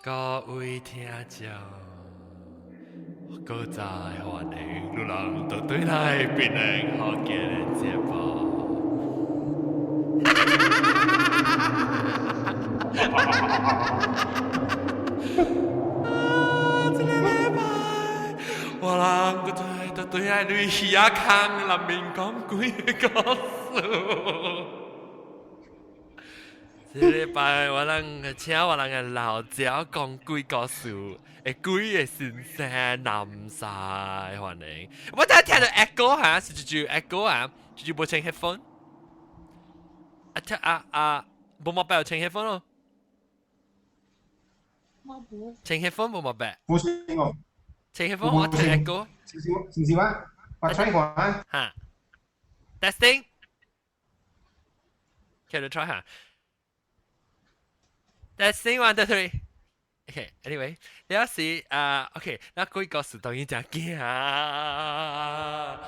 各位听眾，各在歡迎路人都對來變能好見的節目。這個禮拜，我人都對來對耳康南面講幾個數。這禮拜我人請我人嘅老鳥講幾個數，幾個先生南晒歡迎。我真係聽到 echo 嚇，是住 echo 啊，住冇請 headphone。冇冇俾我請 headphone 咯。請 headphone 冇冇俾。冇請我。請 headphone 我聽 echo。少少啊，我try 過啊。嚇。Testing。Okay，你 try 下。Testing 1 2 3。Okay, anyway，你有時OK，那幾個數當然就驚啊。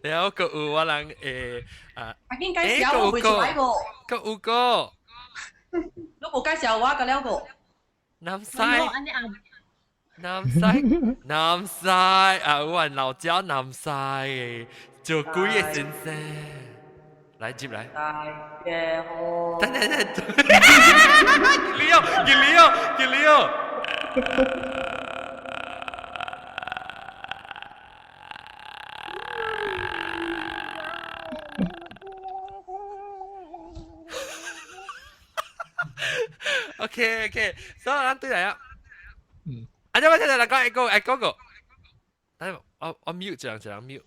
你有個有我人阿堅介紹我會做呢個。個有個。你冇介紹我個了個。南西啊！我人老椒南西嘅做幾個先生。來接來。大嘅好。等，Gilio。OK， 所以咱對嚟啊。啊，你我聽到人講 echo 個。等我 mute 這樣 mute。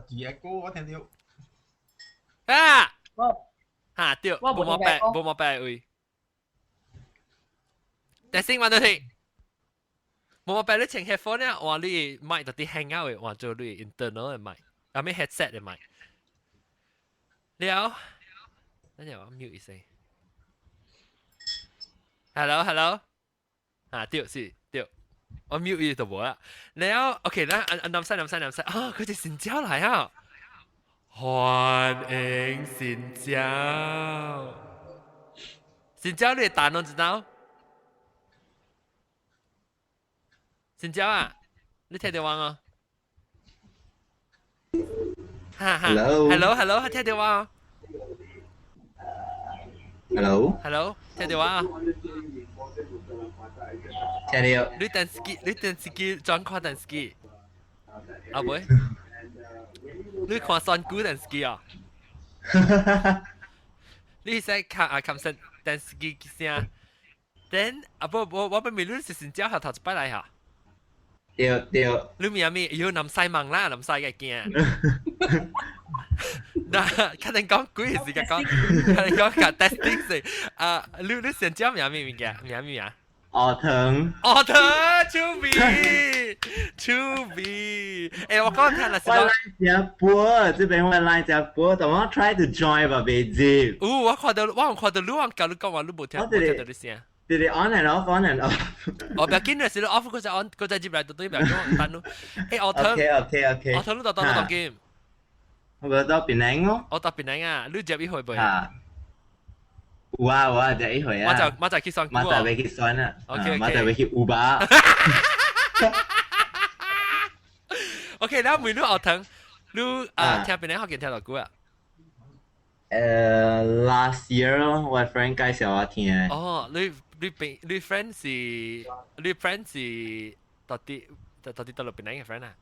第一個我聽到。啊！嚇對，冇白位。Testing 1 2 3。冇白你請 headphone 咧，話你麥到啲 hang out 嘅，話做你 internal 嘅麥，啊咩 headset 嘅麥。了，等陣我 mute 一聲。Hello，啊對是對，我 mute 伊就冇啦。了 ，OK 啦，南西，啊，佢哋成交嚟啊！歡迎新椒，新椒你打儂知道？新椒啊，你聽到我嗎？哈 ，Hello，聽到我？Hello，聽到我？聽到。你等司機轉看等司機，啊唔？你看酸菇等司機啊？你使看神等司機聲，等我咪你是新椒下頭一擺來嚇。對。你咪要南西問啦，南西嘅驚。嗱，肯定講幾時嘅講，肯定講個 testing 先。你新椒名咩物件？名啊？Autumn， to be。誒，我剛睇啦，我來隻播，這邊我來隻播，但我 try to join 吧，未接。我看到你講教你講話，你冇聽到你聲。對 on and off。我不要緊嘅，是你 off 嗰陣 on，嗰陣接嚟到對面講單咯。誒，OK。我睇你到到 game。我到檳城咯。我到檳城啊，你接一回未？我就一回啊。我就去算股啊。我就去算啊。OK。我就去Uber。OK，然後每日學堂，你聽檳城學見聽到股啊？Last year 咯，我 friend 介紹我聽。哦，你 friend 是到底到檳城嘅 friend 啊？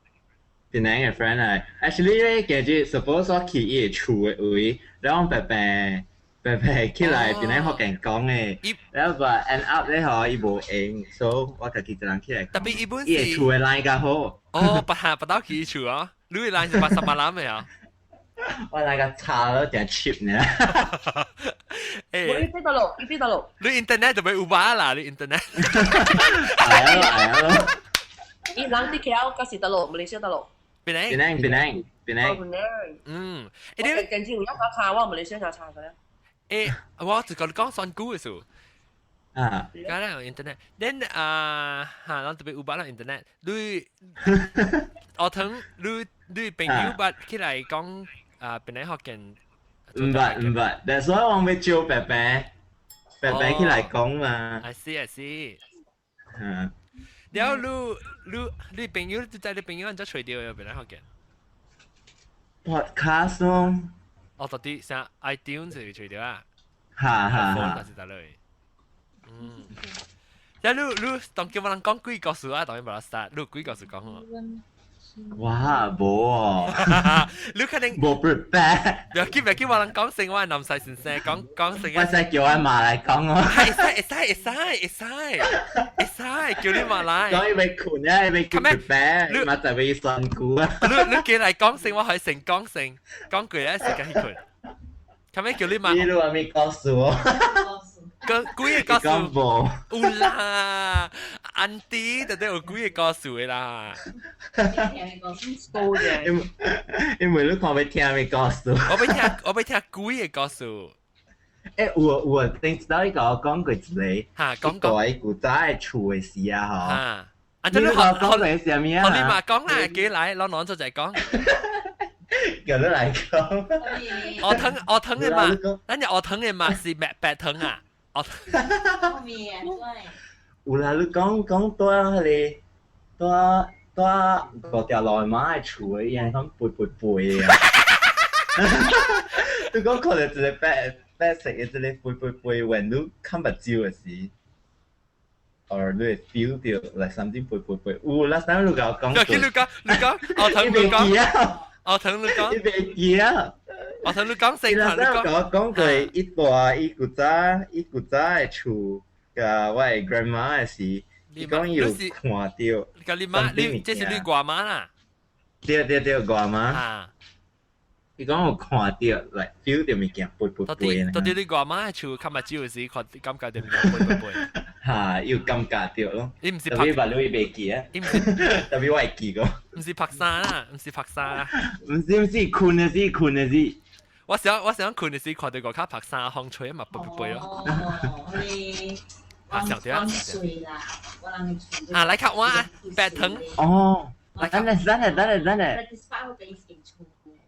檳城嘅 friend 啊 ，actually 咧，其實 suppose 我去伊個厝嘅位，然後白起來檳城學人講嘅，然後 but end up 咧嗬，伊無應，所以我家己一人起來。特別伊本是伊個厝嘅 line 較好。哦，不到去厝啊？你嘅 line 是80萬嘅啊？我那個差咗點 cheap 呢。我呢邊度路。你 internet 就俾 Uber 啦，你 internet。係咯。伊人啲橋嗰時得路，馬來西亞得路。檳城。嗯。誒，近前有一查我馬來西亞查嘅。誒，我就講算股嘅數。啊。梗係有 internet。then 咱特別 Uber 啦 internet。我聽你朋友捌起來講檳城學見。唔捌，但係所以我要招白白。白白起來講嘛。I see I see。嚇，然後你朋友就在你朋友人就除掉入邊咧學嘅。podcast 咯，哦，到底像 iTunes 就除掉啊嚇嚇，iPhone 嚇就。是得嘞。嗯。然後你當叫我人講幾個數啊？當然冇得殺，你幾個數講喎？哇，冇喎，你肯定冇 prepare。唔要叫我人講成我係南西先生講成我使叫阿嫲嚟講喎。會使叫你馬來。講要被困啊，要被 prepare，咪就被辛苦啊。你叫嚟講成我係成講成講句咧時間去佢。咁樣叫你馬。你都話未告訴我，講幾個數？講冇。有啦，安迪就都有幾個數嘅啦。因為你看要聽未告訴。我俾聽幾個數。誒，我頂知道你甲我講過一個，嚇講喺古早嘅厝嘅事啊，嗬。嚇。啊，你話講嘅係咩學你嘛講啦，幾嚟攞攞咗就係講。叫你嚟講。我疼嘅嘛，等陣我疼嘅嘛是白疼啊。有啦，你講多迄個多五條內馬嘅厝嘅，伊係講背啊。你講可能一個白色嘅一個背，when 你看目睭嘅時。or 你會 feel 到 like something 背。有 last time 你甲我講過。你講，我疼你講，我疼你講，你袂記啊？我疼你講成你下，你甲我講。講過一段伊古早嘅厝，甲我嘅 grandma 嘅事，伊講伊有看到。個你媽，你這是你外媽啦。對，外媽。啊。伊講有看到 like feel 到物件背到底你外媽厝看目睭嘅時，感覺到物件背。嚇，有感覺到咯。你唔是特別話你袂記啊？你唔是特別我會記個。唔是拍沙啦，唔是拍沙啦。唔是困嘅事。我想困嘅時看到個卡拍沙風吹嘛背咯。啊，上條啊！啊，來看我啊，白藤。哦，等下。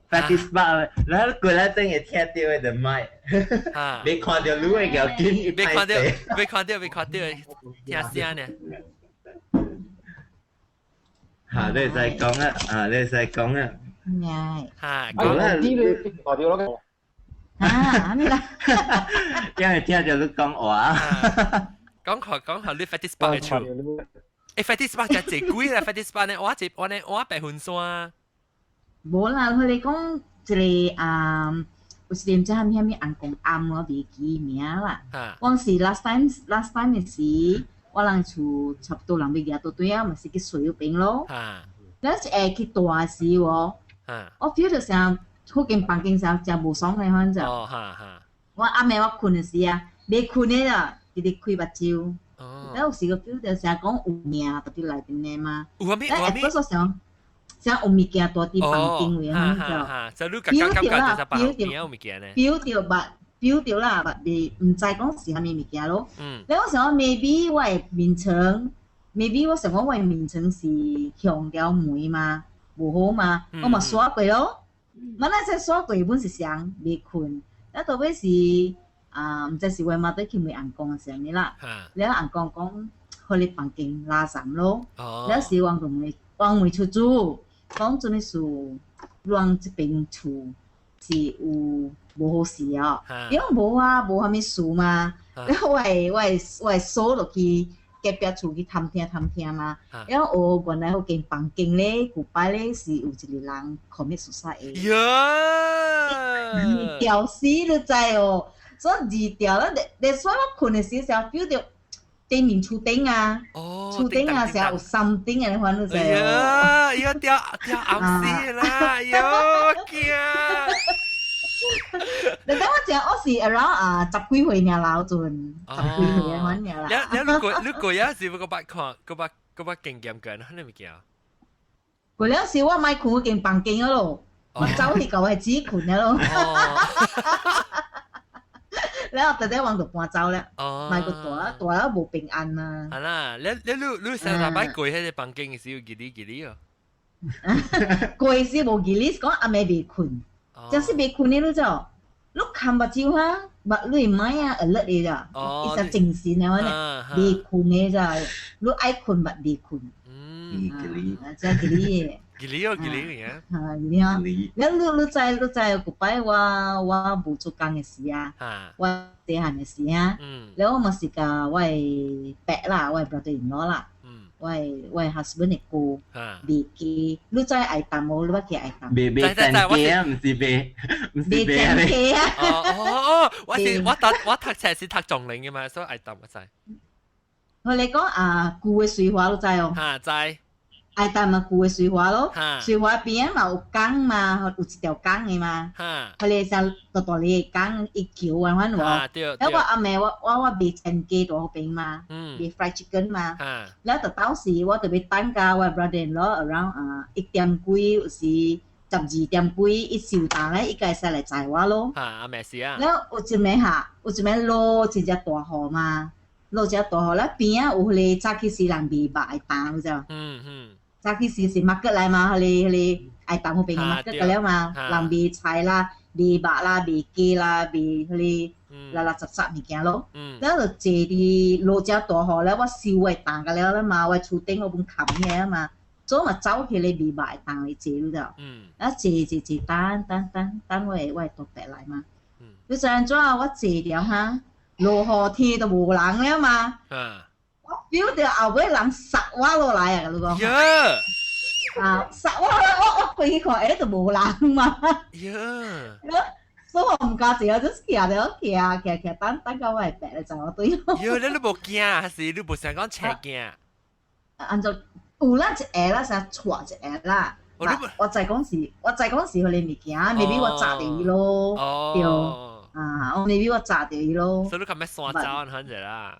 practice 吧，然後過來真係聽到嘅就咪，未看到你嘅腳筋，未看到，聽聲呢。嚇，你使講啊，嚇，講啦，啲你代表咯。咩啦？因為聽到你講話。講下你 fetish bar 嘅處。fetish bar 就最貴啦，fetish bar 呢，我白雲山。無啦，佢哋講一個有時唔知係咪紅公暗我袂記名啦。往時 last time 嘅時，我人厝差不多人要夾到對啊，咪是去水嗰邊咯。然後去大時喎，我 feel 到成好間房間成真無爽嘅反正。我暗暝我困嘅時啊，未困嘅啦，直直開目睭。然後有時個 feel 到成講有命到啲內邊嘅嘛。有咩？嗰時想有物件大啲房間位咁就。標掉啦，標掉啦，未唔知講是蝦米物件咯。你我想 maybe 我嘅面層 ，maybe 我想講我嘅面層是向條梅嘛，無好嘛，我咪刷過咯。我那隻刷過本是想未困，那到尾是唔知是為乜都叫咪硬講嘅時候啦。你硬講去你房間拉散咯，有時往回出租。講真嘅事，讓這邊厝是有無好事啊！因為無啊，無蝦米事嘛。然後我係鎖落去隔壁厝去探聽嘛。然後原來嗰間房間咧，古擺咧是有一個人 commit suicide 嘅。二條死你知哦，所以二條啦，你所以我困嘅時候 feel 到。對面厝頂啊，厝頂啊，成日有三頂嘅，你看到就。要掉暗死啦，要驚！你等我講，我是 around 十幾歲年老陣，十幾歲嘅款年啦。你過有時個把看，個把經驗緊，你咪驚？過了時我買困嗰間房間咯，我走去舊係自己困嘅咯。然後特登往度搬走咧，買個大都無平安啊！係啦，你成日擺跪喺隻房間嘅時候，記哩哦。跪時無記哩，講阿妹未困，就是未困呢，你就你看目睭哈，目你唔买啊，勒你咋？伊就正線啊，呢，未困嘅咋，你愛困目未困。即係嗰吉利嘅。你啊，你在古擺我無做工嘅事啊，我地閒嘅事啊，แล้ว我是個我伯啦，我 brother-in-law 啦。我 husband 嘅姑，未記，你知愛淡冇？你話佢愛淡？未正嘅啊，唔是未嘅啊！我讀冊是讀仲領嘅嘛，所以愛淡我知。我哋講啊，姑嘅水花你知哦？知。愛淡咪姑嘅水花咯，水花邊嘛有缸嘛，有一條缸嘅嘛，佢哋就大啲嘅缸一橋啊，反喎。แล้วว่า阿แม่ว่าเบชนเกตัวเป็นมาเบฟรายชิคเก้นมาแล้วแต่เต้าสีว่าแต่ไปตั้งกาว่า brother-in-law around อีกเตียมกุยสิจับจีเตียมกุยอีสิวตา咧อีกไก่ใส่嚟จ่ายว่า咯阿แม่是啊แล้วอุจิเมหะอุจิเมโลจิจะตัวหอมาโลจะตัวหอแล้ว邊啊有佢哋揸起時人被白當รู้จัก揸起時是 market 嚟嘛佢哋ไอ้ตามเขาเป็น market กันแล้วมาหลังบีใช้ละบีบะละบีเกละบี佢哋啦雜物件咯，แล้ว就借啲老隻大河咧，我燒嘅蛋嘅了嘛，我厝頂嗰本冚嘅嘛，所以咪走起嚟未賣蛋嚟借咯就，一借單我獨白嚟嘛，你就安怎我借了哈，落雨天就無人了嘛，我表到後尾人殺我落嚟啊，你講。殺我過去看，就無人嘛。所以我唔加字，我就騎，等到我係白就我對。你冇驚，還是你冇想講斜驚？按照有啦一下啦，成錯一下啦。我就講時佢哋未驚，未必我炸掉伊咯。對，我未必我炸掉伊咯。所以你咁咩山走很者啦。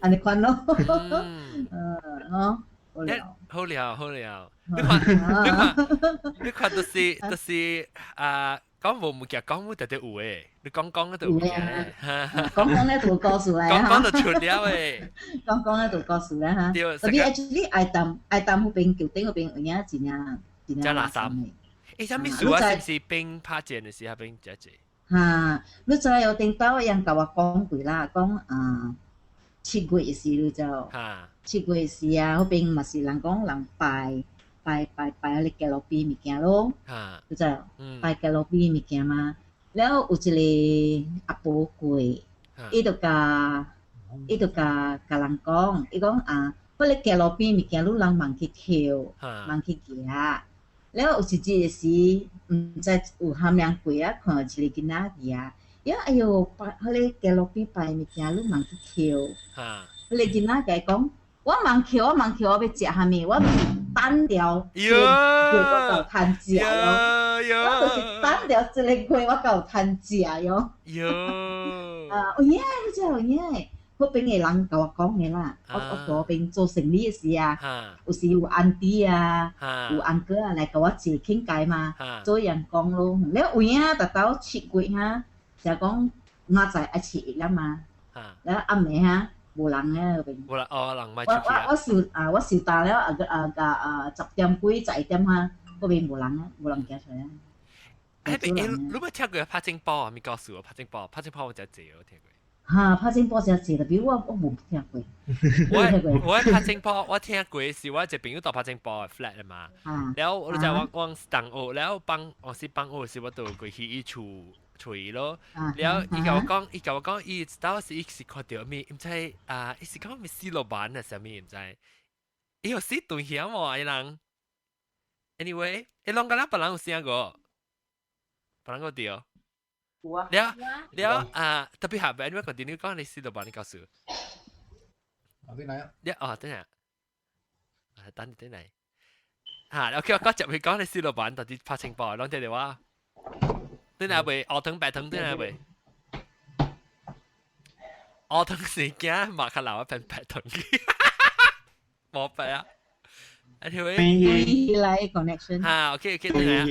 安尼款咯。好了。你看都是講無物件講冇特別有誒，你講嗰度有嘅，講咧就告訴你講就出了誒，講咧就告訴你嚇。特別 actually 愛淡嗰邊橋頂嗰邊有影真垃圾。什麼樹啊？是唔是冰拍正嘅時候冰一隻？你知有頂到人甲我講過啦，講7月時你就7月時啊，嗰邊咪是人講人拜你嘅路邊物件咯，你知拜嘅路邊物件嘛。แล้ว有一個阿婆過，伊就甲人講，伊講嗰個嘅路邊物件，你人慢去撿，慢去夾。แล้ว有一個時，唔知有含量過啊，看到一個囡仔嘅，伊哎呦，嗰個嘅路邊拜物件，你慢去撿。嗰個囡仔講。我盲橋，我要食啥物？我就是單條一個我夠趁食咯。我就是單條一個月我夠趁食喲。有影，你知有影誒？嗰邊嘅人甲我講嘅啦，我嗰邊做生意嘅時啊，有時有auntie啊，有uncle啊嚟甲我坐傾偈嘛，做人講咯。แล้ว有影達到7月哈，就講我在愛食啦嘛，แล้ว暗暝哈。無人咧嗰邊。冇啦，人買出去啊！我收到了10點幾11點哈，嗰邊無人啊，無人行出來啊。你有冇聽過拍正波啊？咪告訴我拍正波我真係謝我聽過。拍正波真係謝，特別我冇聽過。我拍正波我聽過是我一個朋友到拍正波 flat 啊嘛。แล้ว我就我ตั้งโอแล้ว我是幫我是我到過去一處。吹咯，แล้ว伊甲我講，伊當時伊是看到咩，唔知伊是講咩死老闆啊，啥物唔知，伊有死對險喎，伊人。Anyway，伊啷個啦，別人有聲個，別人個掉。แล้ว特別下邊，你continue講你死老闆，你告訴我。對嚟啊？等下，等嚟。OK， 我接去講你死老闆到底拍情報，啷聽到話？對哪位？學堂白堂對哪位？學堂時間馬卡樓一片白堂，冇白啊！Anyway，嚟 connection。OK，對啦。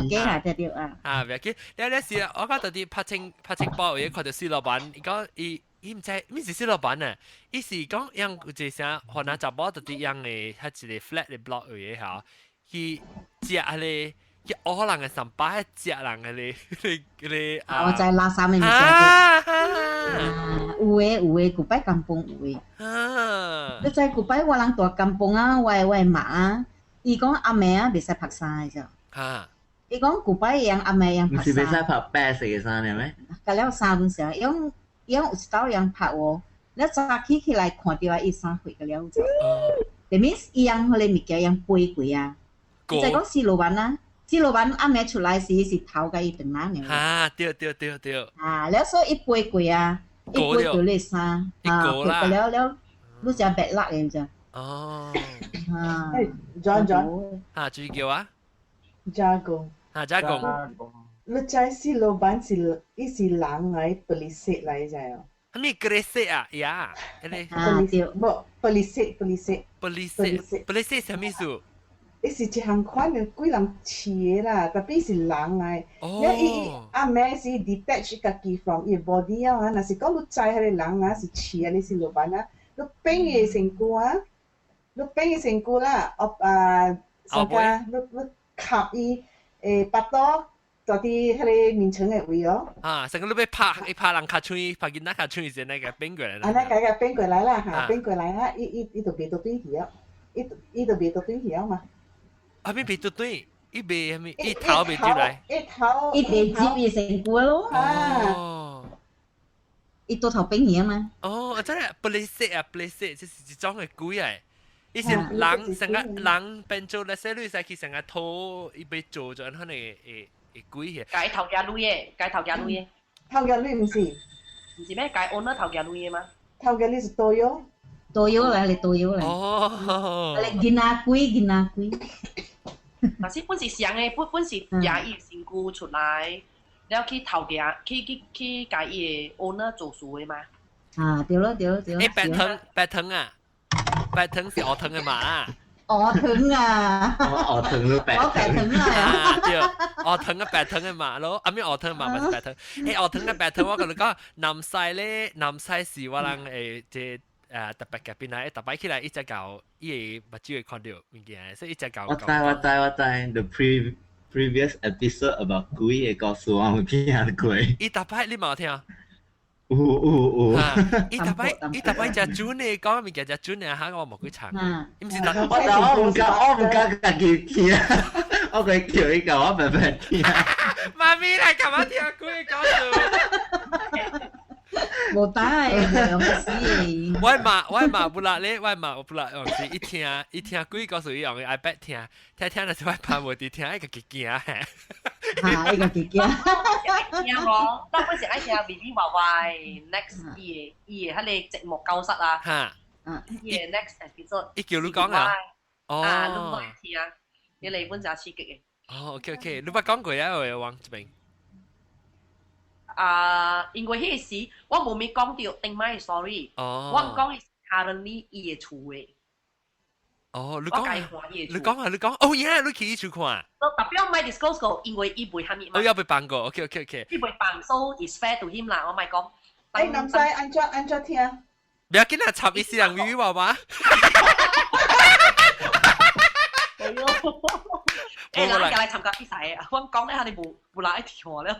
OK 啦，對啊。唔要緊。有時我覺得啲拍情報嘢，看到小老闆，講伊唔知咩是小老闆啊？伊是講樣有一聲，可能查某就啲樣嘅，喺一個 flat 嘅 block 嘢嚇，佢食咧。一我人嘅上巴一隻人嘅你啊，我知拉薩咪咪食嘅，有嘅，古拜甘榜有嘅。你知古拜我人大甘榜啊，我媽啊，伊講阿妹啊，袂使拍衫嘅啫。嚇，伊講古拜樣阿妹樣唔拍是俾晒衫，拍白色嘅衫嘅咩？隔了衫本時候，樣有一道樣拍喎，你早起來看到啊，伊衫毀個了就。that means 伊樣佢哋物件樣背過啊。就講是老闆啊。啲老闆啱啱出來時是頭嘅一頓啦，嚇，對，啊，แล้ว所以一杯貴啊，一杯貴你衫，啊，แล้วรู้จักแบบลักเองจ้ะ哦，啊John 嚇，注意叫啊， jago 嚇，加工，你知是老闆是伊是人嚟不離色嚟就係，你格雷色啊，呀，你啊對，不離色不離色什麼意思？伊是一項款嘅幾人似嘅啦，特別是人嚟。哦，伊阿妹是 detach 家己 from 伊 body 啊，若是講你知迄個人啊是似啊，你是老闆啊，你變伊身軀啊，你變伊身軀啦，上加你吸伊誒巴肚，就啲迄個面層嘅位哦。啊，成個你被拍人卡吹，拍見那卡吹先那個變過來啊，那個變過來啦嚇，啊變過來啦，伊就變到對條，伊就變到對條嘛。啊，邊對，一邊咪一頭邊對來，一頭一邊接伊成個咯，哦。伊多頭冰嘢嘛，哦，真係不離色啊，不離色，這是一種嘅鬼嚟。以前人成個人變做咧，細女使去成個土，伊被做咗可能會鬼嘅。解頭家女嘅，解頭家女嘅，頭嘅你唔是，唔是咩？解 owner 頭家女嘅嘛？頭嘅你是多樣。多腰嚟，你多腰嚟，哦，你見下龜，嗱，是本是上嘅，本是廿伊身軀出來，然後去頭家去解伊嘅 owner 做事嘅嘛。啊，對咯，誒白藤啊，白藤是鵝藤嘅嘛啊。我疼啊，我疼都白我白疼啊，啊，對，鵝藤嘅白藤嘅嘛咯，啊咩鵝藤嘛咪是白藤，誒鵝藤嘅白藤我同你講，南西咧，南西是我人即。特別嘅邊係特別起來一隻狗，伊個目睭會看到物件，所以一隻狗。我知。The previous episode about 鬼嘅告訴我有聽下鬼。伊特別你冇聽？有。伊特別只準嘅講物件只準嘅嚇，我冇去查。伊唔是特。我唔敢家己聽，我佢叫伊教我白白聽。媽咪嚟幹嘛聽鬼告訴？冇帶兩個事。我媽不啦咧，我媽不啦，用是一聽鬼告訴伊用 iPad 聽就係怕無啲聽，一個驚嚇。啊，一個姐姐。聽我，當嗰時愛聽 Vivi 話話 next 伊嘅迄個節目教室啊，嚇，伊嘅 next episode。伊叫你講啊？啊，你唔愛聽啊？你嚟本就刺激嘅。哦，OK，你捌講過啊？我忘這邊。因為迄時我冇咪講到定買 sorry，我講係 currently 伊嘅厝嘅。哦，你講哦呀，你去處看。特別我咪 disclose 過，因為伊袂蝦米嘛。我有被辦過，OK。伊袂辦 ，so is fair to him 啦，我咪講。誒，南西安怎聽？不要緊啊，插伊私人語話嘛。誒，嗱，又嚟參加比賽啊！我講咧，你冇來一條了。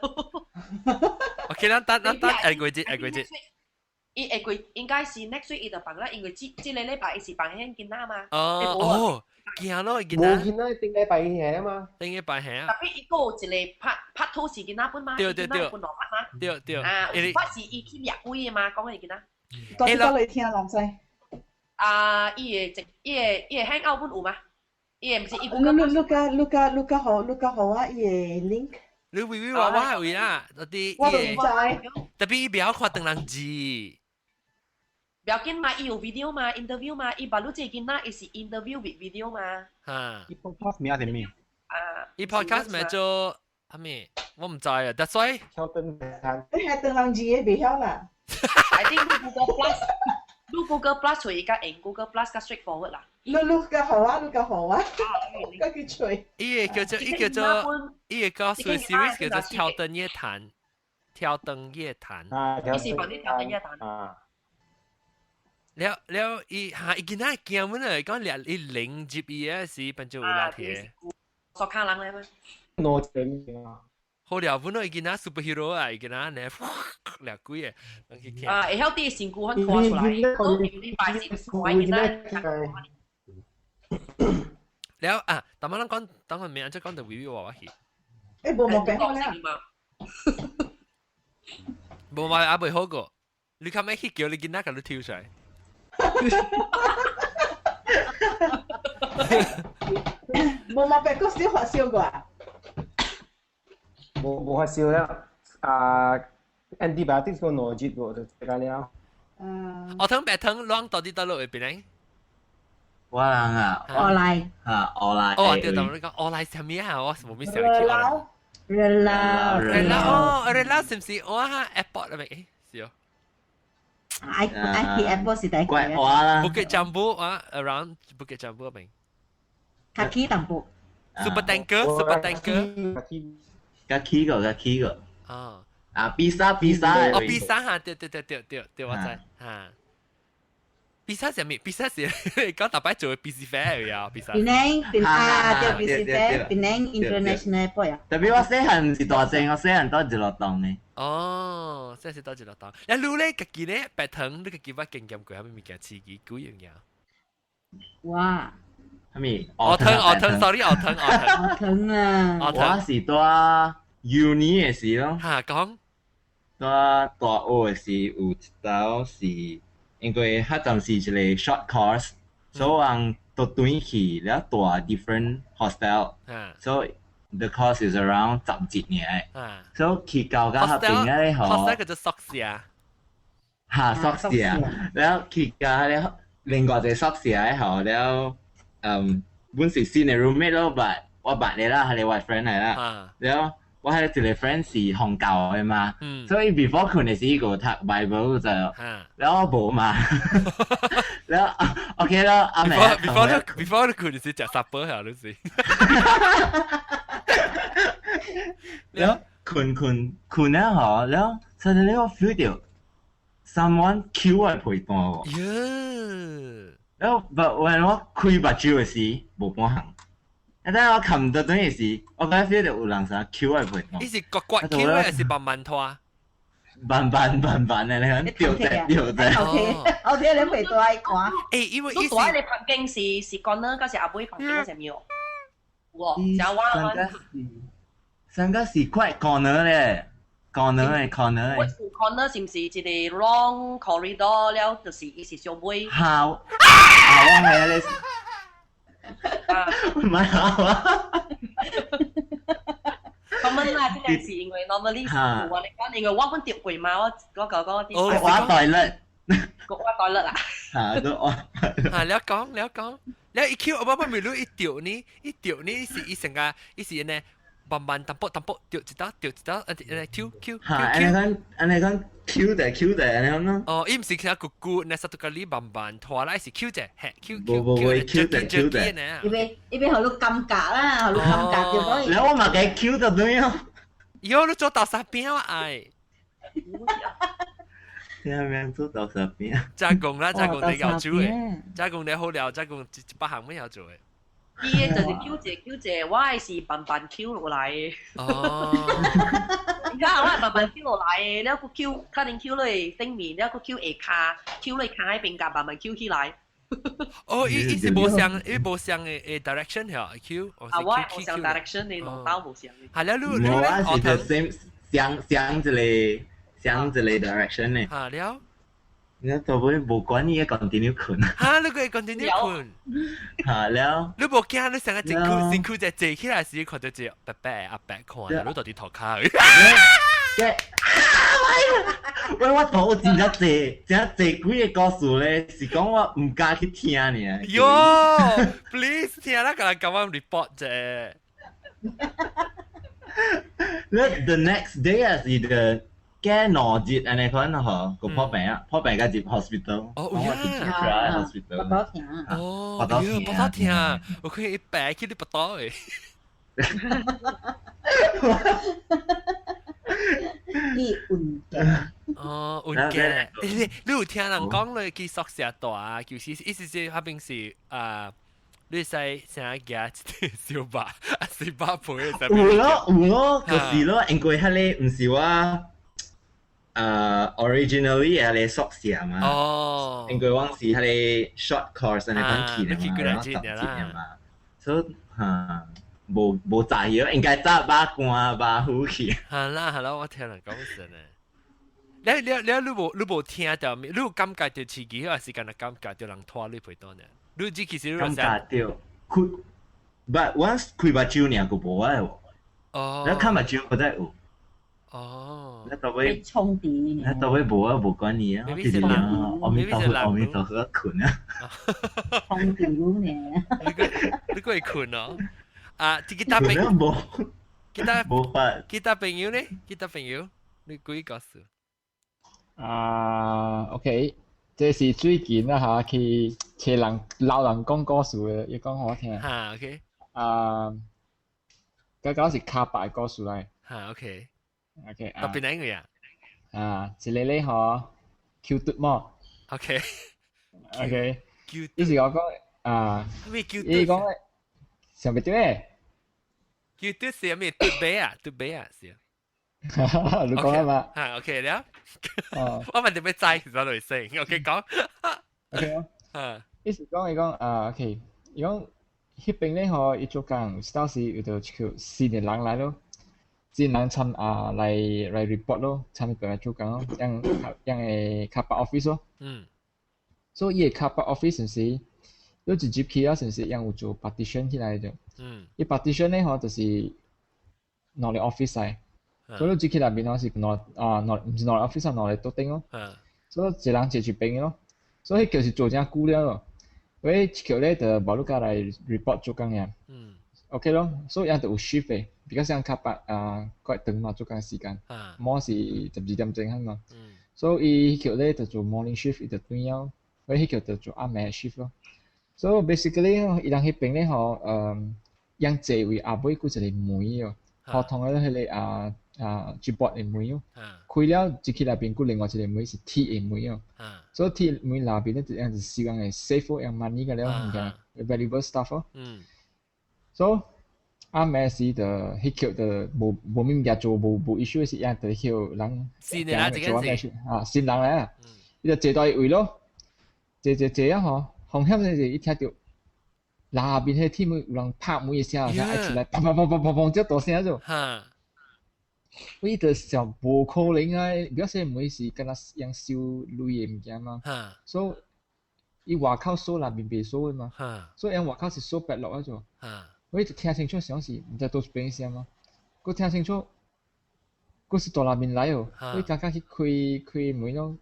OK，咱下個節。伊下個應該是 next week 伊就辦啦，因為這個禮拜伊是辦迄囡仔嘛。哦，驚咯，囡仔。冇見啦，定禮拜嘢啊嘛。定禮拜係啊。特別伊個有一個拍拖是囡仔本嘛，囡仔本落拍嘛。對。啊，有發是伊去掠鬼嘅嘛，講嘅囡仔。多啲你聽南西。伊個 hang out 本有嘛？伊個唔是伊個。你個好啊，伊個 link。你微話會啊，嗰啲我都唔知。特別伊不要看等人字。不要緊嘛，伊有 video 嘛 ，interview 嘛，伊把你這囡仔伊是 interview with video 嘛。嚇。伊 podcast 名係咩？伊 podcast 咪做係咩？我唔知啊，但所以。挑燈餐。你係等人字嘅未曉啦。I think Google Plus，你 Google Plus 隨伊個 Google Plus 個 straightforward 啦。你個好啊，個叫吹。伊個叫做伊個所 series 叫做挑燈夜談。啊，伊是講啲挑燈夜談。啊。了，伊見他驚乜咧？講你零接伊啊，是變做有拉鐵。索卡人嚟咩？挪錢啊！好了，本來已經拿 superhero 啊，已經拿呢兩鬼嘅，等佢睇。會曉啲身軀很拖出來，都你擺先怪嘅啦。แล้วตอนนั้น講，等我明即講到 review 話戲，誒冇病好啦，冇話阿未好過，你咁樣去叫你見那個都跳出嚟。冇病嗰時發燒過啊？冇發燒啦，antibiotics 個挪節喎就食了。我聽白湯啷到啲得落去邊咧？我人啊，ออนไลน์ออนไลน์哦，對，當你講ออนไลน์係咩啊？我冇咩想去ออนไลน์。เรลาเรล่า哦，เรล่า是唔是我哈 airport 係咪？誒，是哦。ไอพีแอปก็สิได้ 怪 嘅 我啦， Bukit Jambu around Bukit Jambu 係咪 คาคีต่ำปุ ？Super Tanker 個 key 個，哦，披薩，哦，披薩嚇，對，我知嚇。披薩係咩？披薩係講大擺做 busy fair 呀，披薩。เป็นแนงเป็นเดี๋ยวบิสิเตเป็นแนง international ป่ะอ่ะ特別我細漢唔是大隻，我細漢都一落檔呢。哦，即係多謝落檔。你รู้咧，自己咧白糖，你自己話經驗過係咪物件刺激幾樣嘢？ว่า 係咪？我疼，sorry，我疼。ถึงอ่ะ我是在 uni 嘅時咯，嚇講，在大學嘅時有一道是，因為迄陣是一個 short course，所以我都轉去了大 different hostel，嚇所以 the course is around 10年嘅，嚇。所以去到嗰邊咧，hostel 叫做 Soxia。嚇宿舍，แล้ว去到咧另外一個宿舍咧，後了本是新嘅 roommate 咯，我白你啦，係你 white friend 嚟啦，嚇。แล้ว我係一個 friend 是紅教嘅嘛，所以 before 佢哋是個讀 Bible 就，แล้ว我冇嘛，แล้วOK 啦，阿明 before 佢哋是食 supper 係咪先？แล้วคุณ咧嗬，แล้วsuddenly 我 feel 到 someone kill 我陪伴喎，แล้วwhen 我開目睭嘅時冇半行。但係我擒到等嘅時，我覺得 feel 到有人想 Q 我陪我。呢是骨骨 Q 咧，還是慢慢拖？慢嘅，你睇吊隻。O K，你未到愛看。誒，因為都躲喺你旁邊是講呢，嗰時阿妹旁邊嗰隻廟。喎，就玩。上個是快 corner 咧，corner。corner 是唔是一個 long corridor 了？就是伊是小妹。好，我係你。唔係啊！咁樣啦，即係是因為 normally 我哋講，因為我本碟櫃嘛，我啲。我袋甩。我袋甩啦。嚇都我。嚇，你講，你一 Q 我未รู้一條呢是一成個一是呢。慢慢淡薄掉一刀，Q。嚇，你講 Q 的，你講咯。哦，伊唔是其他咕，那實在你慢慢拖啦，是 Q 啫，Q。冇 Q 的。依邊好多尷尬啦，好多尷尬就可以。你我咪嘅 Q 就對咯。喲，你做到啥邊啊？哎。聽咩做到啥邊？加工你有做嘅，加工你好了，加工一百項咩有做嘅。伊嘅就是 Q 姐，我係是慢慢 Q 落來嘅。哦。而家我係慢慢 Q 落來嘅，แล้วก็ Q 肯定 Q 落頂面，แล้วก็ Q 下卡 ，Q 落卡喺邊架慢慢 Q 起來。哦，伊是無相嘅 direction 係 Q。啊，我無相 direction，你攞刀無相。係啦，你我係就 same 相一個 direction 呢。係了。你做咩冇關呢個 continue 困？嚇，你個 continue 困。嚇了。你冇驚，你成個身軀就坐起來時，看到隻白白阿白看，你到底頭卡去。喂，我頭真正幾個故事咧，是講我唔敢去聽呢。喲 ，please 聽啦，咁我 report 啫。The next day 啊，是個。嘅挪節，安尼可能嗬個破病嘅入 hospital。哦，呀 ，hospital。不多聽。哦，不多聽，我可以白去你不多誒。你運嘅。哦，運嘅。你有聽人講咧，佢宿舍大，就是意思是嗰邊是你使啥夹一條小巴，啊小巴陪喺上有面。咯有咯，就是咯，因為迄個唔是我originally 迄個宿舍嘛。哦。因為我是迄個 short course 安尼講去你去幾嘛，然後多節啦？嘛，所以無在意咯，應該早把關把好去。係啦，我聽人講神啊。你無聽到，你有感覺到自己，還是敢若感覺到人拖你陪到呢？你其實感覺到開，but once 開目睭爾個無啊喎，哦，你看目睭不得有，哦，你到被尾衝跌你到尾無啊無關你啊，我直接講阿彌陀佛阿彌陀佛困啊，衝跌呢？你會困哦？啊，其他朋困啊無，其他無法。其他朋友呢？其他朋友，你舉個數。OK，這是最近啦嚇，去聽人老人講故事嘅，要講我聽。嚇，OK。嗰是卡白故事嚟。嚇，OK。OK 特別哪一個呀？一個咧嗬，叫嘟麼 OK。 ？OK，叫意思我講咩叫伊講咧，想唔到咩？叫嘟是咩？嘟比啊，嘟比啊，是啊。你講啊嘛？嚇，OK 了。哦我問你咩齋，其實嚟聲，OK 講。 ，OK 咯。嚇，意思講伊講OK，伊講迄邊咧嗬，伊做工，當時有到叫四年人來咯，四年人參來 report 咯，參過來做工咯，樣誒卡巴 office 咯。嗯。所以伊個卡巴 office 陣時，你直接去啊陣時，樣有做 partition 起來嘅。嗯。伊 partition 咧嗬，就是攞嚟 office 嚟。所以你自己內邊我是攞唔是攞 office 攞嚟做頂咯，所以一人接住邊咯，所以就是做正久了咯。喂，橋咧就無你家來 report 做工呀，OK 咯，所以人就有 shift 嘅，比較像較白較長嘛做工時間，冇是12點鐘嘛，所以伊橋咧就做 morning shift 就對了，喂，橋就做暗暝 shift 咯，所以 basically 伊人迄邊咧嗬，樣濟位後尾佫一個門哦，普通嘅迄個接駁嘅門哦，開了自己內邊佫另外一個門是鐵嘅門哦，所以鐵門內邊咧就樣是希望係 safe 樣 money 嘅了，唔講 valuable stuff 哦，所以暗暝時就迄橋就無物件做無 issue 是樣就迄人新人自己新人嚟啊，伊就坐到伊位咯，坐啊嗬，紅險咧就一聽到那邊迄鐵門有人拍門嘅聲，一出來砰砰砰砰砰砰，這大聲咗。我就想無可能啊！表示門是敢若樣收鐳嘅物件嘛，所以伊外口鎖內面袂鎖嘅嘛，所以樣外口是鎖白落啊咗。我就聽清楚像是毋知倒一邊聲嘛，我聽清楚，我是到內面來哦，我剛剛去開門咯，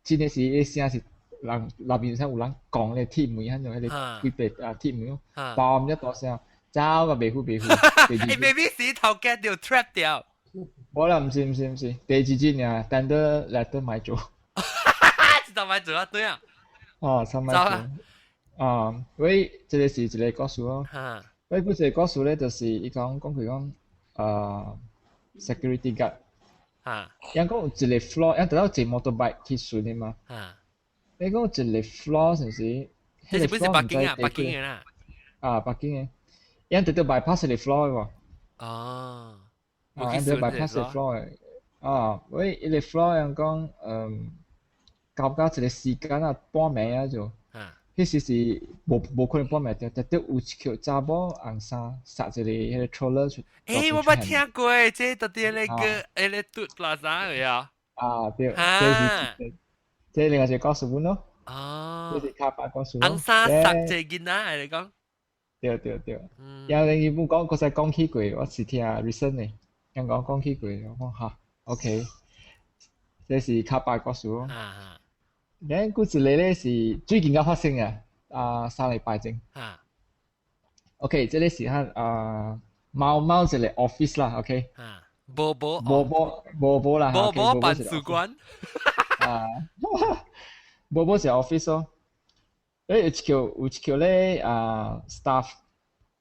真係是迄聲是人內面有人講咧鐵門迄種迄個幾白鐵門咯，爆咁一大聲，走個袂好。誒 ，maybe 是頭家掉 trap 掉。冇啦，唔是，第二節啊，但得嚟得買咗。知道買咗啊？對啊。哦，三買咗。喂，這個是一個故事咯。喂，嗰個故事咧，就是伊講佢講security guard。因講有一個 floor，因得到坐 motorbike 去順嘅嘛。你講有一個 floor 陣時，這是本是北京啊，北京嘅啦。北京嘅，因得到 bypass 個 floor 喎。哦。因得 bypass 個 floor 嘅。喂，伊個 floor 樣講到一個時間啊，半暝啊就。迄時是無可能半暝掉，但係有一條查某紅衫殺一個迄個 troller 出。我捌聽過誒，這到底那個那嘟拉啥嘅呀？對，這另外一個故事本咯。這是卡巴故事咯。紅衫殺一個囡仔嚟你講。對。有另一本講，嗰陣講起過，我是聽 recent 嘅，人講起過，我講嚇 ，OK，這是卡巴故事咯。然後嗰一個咧是最近剛發生嘅，3禮拜前。OK，這個是貓一個 office 啦 ，OK。波啦，波波辦事官。波是 office 咯。有一條咧staff，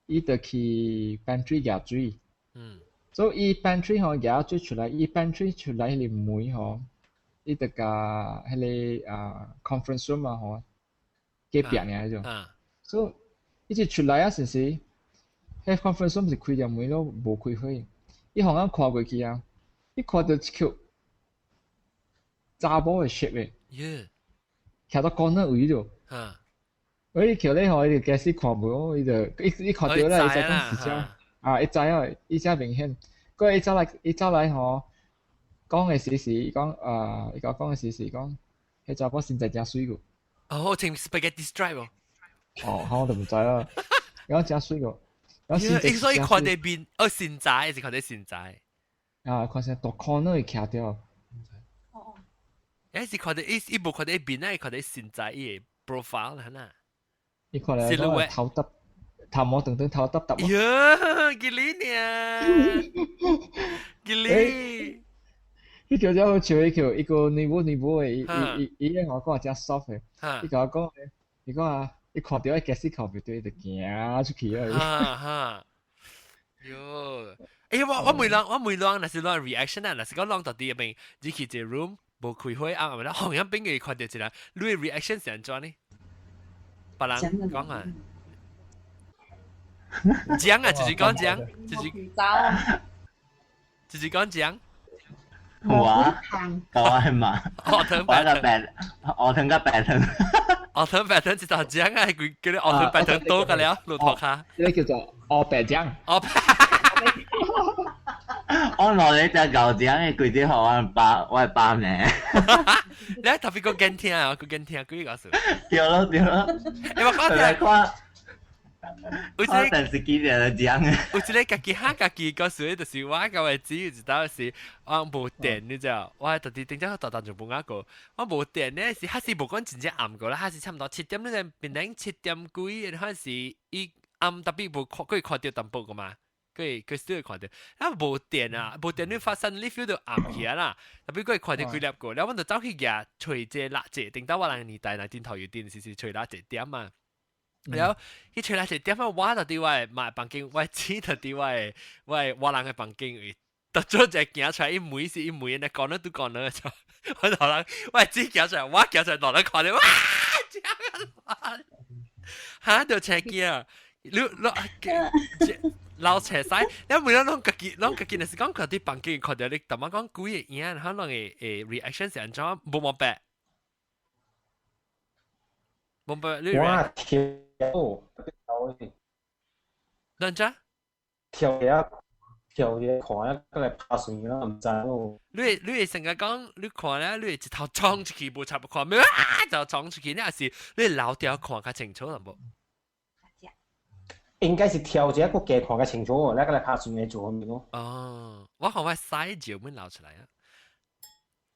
伊就去 pantry 夾水。所以伊 pantry 嗬夾水出來，伊 pantry 出來迄個門嗬。伊就甲迄個conference room 啊吼，隔壁爾迄種，所以一直出來啊，時時，迄 conference room 是開條門咯，無開開。伊行咁看過去啊，伊看到一條查某嘅 shape 嘅，徛到 corner 位度。伊徛咧吼，伊就假使看無，伊就伊看到啦，伊就講是只啊，伊知啊，伊只明顯。個伊走來吼，講嘅時，伊講伊講嘅時，講迄查某身材真水個。哦，整 spaghetti stripe 哦。哦，我就唔知啦。然後真水個。所以看啲邊，現在是看啲現在。啊，看先大 corner 會徛掉。哦。誒是看啲，伊無看啲邊咧，看啲現在伊 profile 係呐。伊看嚟個頭耷，頭毛長長，頭耷耷。呀，吉利呢？吉利。伊條只好笑，伊個尼布嘅，伊咧我講真 soft 嘅。伊甲我講，伊講啊。伊看到伊假使看唔對，就行出去啊！哈，喲，我每浪，那是浪 reaction 啊，那是講浪到底入邊，入去隻 room 無開開啊，咪啦，紅人邊個看到一個，你 reaction 是安怎呢？別人講啊，講啊，就是講講，就是講講。我係嘛？我聽個白藤。我聽白藤就講啊，佢叫你我聽白藤多㗎了，老頭卡。呢叫做我白醬。我攞你隻舊醬嘅佢啲學我係爸名。你特別個驚聽啊，個驚聽佢講數。對咯。你話講聽。我電視機就講。有一個家己個數，就是我個位置知道是我無電，你知道？我特地頂咗大就冇個，我無電咧是還是無講真正暗個啦，還是差唔多7點呢個變成7點幾，還是伊暗特別無佢看到淡薄個嘛，佢still 看到，啊無電啊，無電你發生你 feel 到暗起啦，特別佢看到佢粒個，然後我就走去夾除隻蠟隻，頂到我人年代那電頭有電是除蠟隻點嘛。然後佢除嚟就點解我到啲我買房間，我知到啲我人嘅房間位，突咗隻行出嚟，一枚是一枚，你講得都講得就，我同人我知行出嚟，我行出嚟落嚟看你，哇！嚇到赤見啊！你老斜晒，因為啷個見係講佢啲房間看到你，同我講古嘢樣，可能嘅reaction 係安怎冇白。冇白你。哇！跳認真？跳嘢看一個嚟拍船啦，唔知咯。你成日講，你看咧，你一頭衝出去，冇插不看，咩就衝出去，你還是你老掉看較清楚啦冇？應該是跳一個嘅看較清楚喎，你個嚟拍船嘅做後面咯。哦，我看我細照本撈出來啊！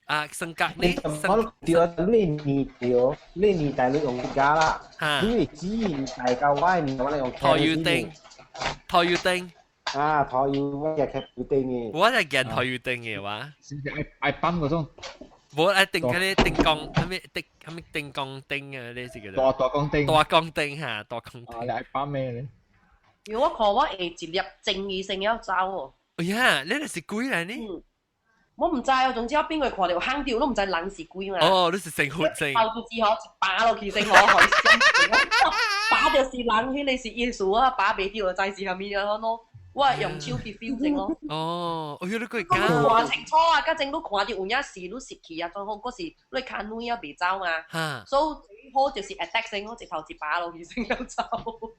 啊，性格你我掉你年代你用啲架啦，你自然大家歪年我哋用台要定啊，台要乜嘢劇要定嘅，我係見台要定嘅話，甚至愛泵嗰種，我係定嗰啲定鋼，係咪定鋼釘啊？呢是叫做大鋼釘，大鋼釘嚇，大鋼釘。你愛泵咩咧？如果我看我會一粒正義性要走喎。哎呀，你係鬼嚟呢？我唔知啊，總之我邊個看到坑掉都唔知人是鬼嘛。哦，你是成活症。包住之後打落去先我開心，打就是人，迄個是耶穌啊，打袂掉就知是蝦米啊咯。我係用手去 feel 正咯。哦，哎呀，你佢講看清楚啊，家陣你看到有影事，你失去啊，仲好嗰時你看女啊未走嘛。所以好就是 attack 性，我直頭一打落去先有走。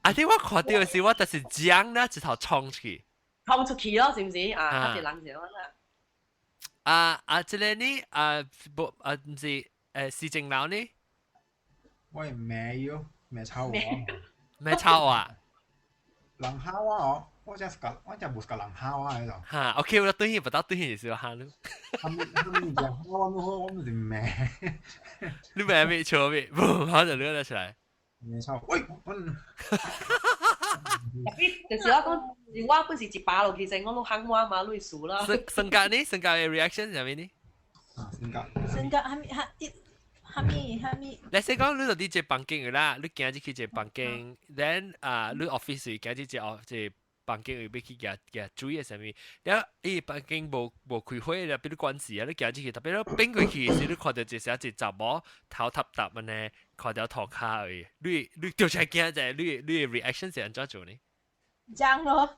啊，啲我看到嘅是我就是將啦，直頭衝出去。衝出去咯，是唔是？啊，一人就咁啦。這裡呢唔是市政樓呢？喂，沒有，沒抄我。沒抄啊？人敲啊我只不是個人敲啊喺度。嚇 ，OK，我對應不到對應也是有喊咯。他們講我們是沒。你沒抄沒？不，好就攞得出來。沒抄，喂，就是我講，我本是一巴落去先，我都喊我嘛，你輸啦。性格呢？性格嘅 reaction 係咩呢？性格係咪？你先講你到啲隻房間嘅啦，你行入去隻房間 ，then 你 office 行入隻房間要去夾注意什麼，然後房間無開火啦，比如關係啊，你行進去，特別你變過去時，你看到一些一查某頭耷耷嘅呢，看到塗骹而已，你掉出驚啫，你 reaction 是安怎做呢？爭咯，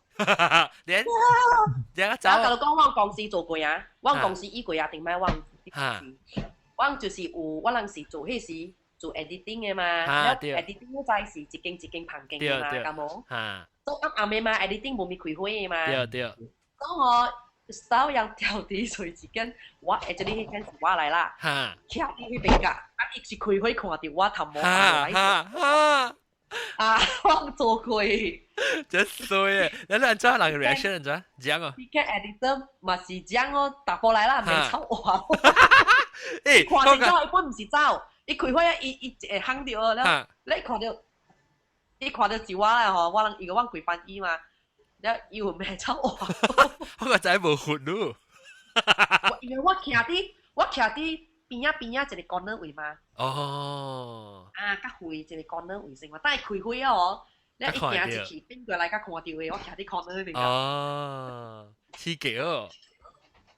你我講我公司做過啊，我公司依過啊，定咩我我就是有我嗰時做迄時。做 editing 嘅嘛，然後 editing 嗰陣時一間一間棚鏡嘅嘛，咁冇。做啱啱嘛 ，editing 冇咪開會嘅嘛。對。咁我稍有掉啲水一間，我actually 迄間是我嚟啦。徛喺邊㗎？啊，一是開會看到我頭毛來。我做過。真衰啊！你安怎人嘅 reaction 安怎？這樣哦。呢個 editor 咪是這樣哦，打過來啦，唔係臭我。誒，看到一般唔是走。伊開會伊行到哦，然後你看到一我啦吼，我人伊個我規班伊嘛，然後伊有咩臭我？我個仔無混咯。因為我徛佇邊啊一個 corner 位嘛。哦。較遠一個 corner 位先嘛，但係開會啊吼，你一行一去變過來較看到嘅，我徛佇 corner 邊。哦，刺激哦！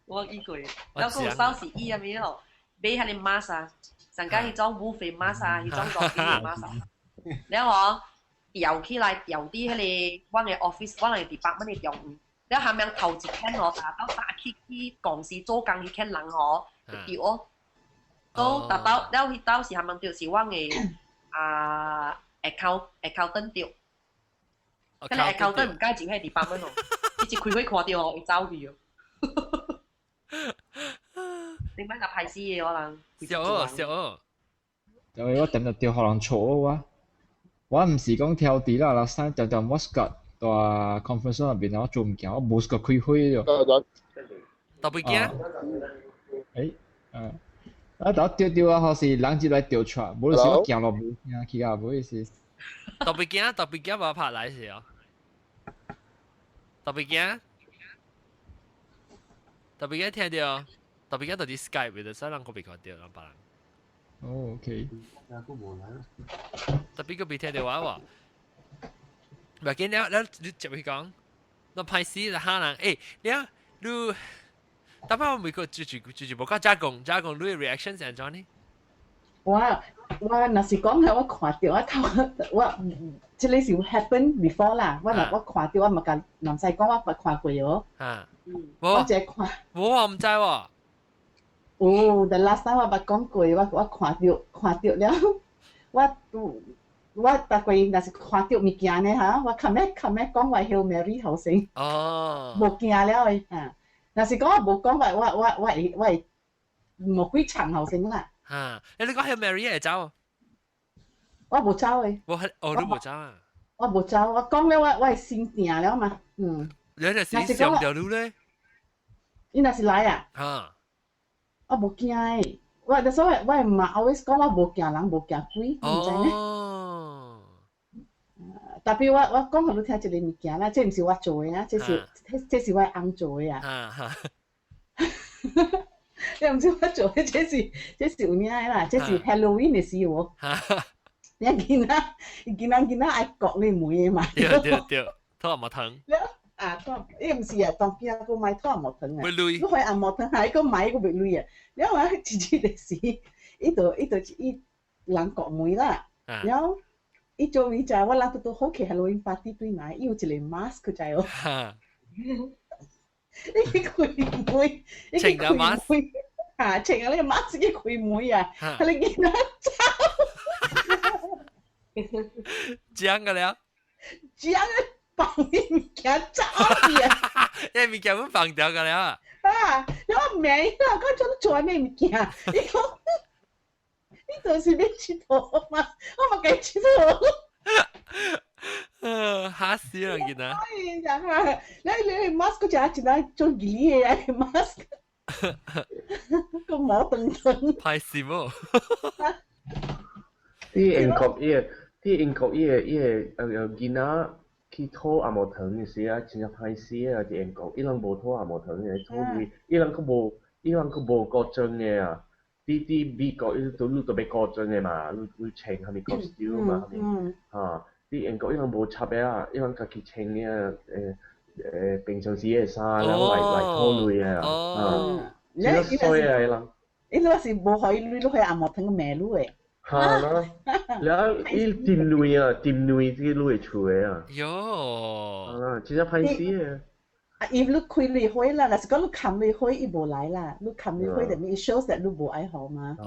我伊過，然後個手是伊啊咪咯，買下啲 mask 啊。上家迄種無肥 mask 啊，迄種當機 mask 啊，然後調起來調啲迄個我嘅 office，我嘅 department 嘅用，然後下面頭一天哦，打去公司做工迄天人哦，調哦，都達到，然後迄到時下面就是我嘅accountant 調，嗰個 accountant 唔該就喺 department 哦，伊一開會看到哦，會走去哦。點解咁排死嘅可能？少。因為我點就調可能錯啊！我唔是講挑啲啦，嗱，三就 Moscow 在 conference 入邊，我做唔見，我冇個開會咗。特別驚？啊，到調啊，好似人之來調出，冇時我見落冇聽，其他唔好意思。特別驚，我拍來時哦。特別驚聽到。特別而家到啲 Skype 嘅，所以人個別看到人別人。哦 ，OK。特別個別聽到話喎，唔係見你接佢講，我拍死就嚇人，你，打翻我每個住冇講加工，你嘅 reaction 係點呢？我若是講係我看到我即係是 happen before 啦，我看到我咪甲男仔講我看過哦。我只看。我唔知喎。哦 ，the last time 我捌講過，我看到了，我大概若是看到物件呢嚇，我冚咩講我 Hail Mary 後生，無驚了誒，若是講我無講我會無幾場後生啦。你講 Hail Mary 係走？我無走誒。你無走啊？我無走，我講了我係先定了嘛，你係先上條路咧？你若是來啊？我無驚誒，所以我係嘛 always 講我無驚人無驚鬼，唔知呢？特別我講互你聽一個物件啦，這毋是我做嘅啊，這是我翁做嘅啊。這毋是我做嘅，這是有影嘅啦，這是 Halloween 嘅時候。你見仔愛割你梅嘅嘛？對，拖阿毛藤。伊毋是啊，當邊個買拖阿毛藤啊？會累。佢阿毛藤係個買個袂累啊。然後一時，伊人割梅啦，然後伊做伊就我諗到好奇 Halloween party 對埋，伊有一個 mask 佢就係伊開梅，請個 mask 請啊！你個 mask 伊開梅啊，係你見到講個了，講放啲物件走去啊！你物件本放掉個了。然後名啦，我做咩物件？伊講，你就是要佚佗嘛？我冇計佚佗。嚇死人見啊！你 mask 就係一個做儀嘅 mask，個毛頓頓。拍攝喎！啲英國囡仔去拖阿毛糖嘅時啊，真係歹勢啊！啲英國，伊人無拖阿毛糖嘅，拖伊人佫無國證嘅啊！啲美國伊都要過證嘅嘛，要穿下面 costume 嘛，嚇！啲啲英國伊人無插嘅啊，伊人家己穿嘅平常時嘅衫，然後嚟拖累嘅啊，只係衰啊伊人。伊攞是無可以累落去阿莫騰個馬路誒。嚇啦，然後伊掂累啊，掂累啲累出嘅啊。喲。只係歹死啊。伊你開你開啦，但是講你冚你開伊無來啦，你冚你開，但係 it shows that 你無愛好嘛，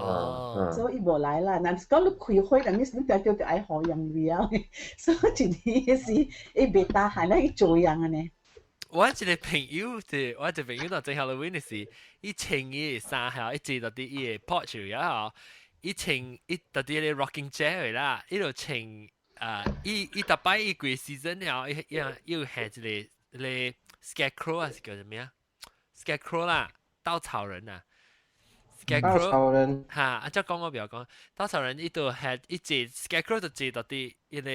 所以伊無來啦。但是講你開開，但係你就叫愛好樣樣，所以一啲是伊袂打閒啦，伊做樣嘅呢。我一個朋友就我一個朋友就正 Halloween 嘅時，伊穿伊嘅衫係，伊坐到啲伊嘅 porch 啊，伊穿伊到啲咧 rocking chair 啦，伊就穿伊特擺伊過 season 了，伊有係一個咧。Scarecrow 啊，是叫做咩啊 ？Scarecrow 啦，稻草人啊。稻草人嚇，啊，即係講我唔要講，稻草人呢度係一隻 Scarecrow 就坐到啲一個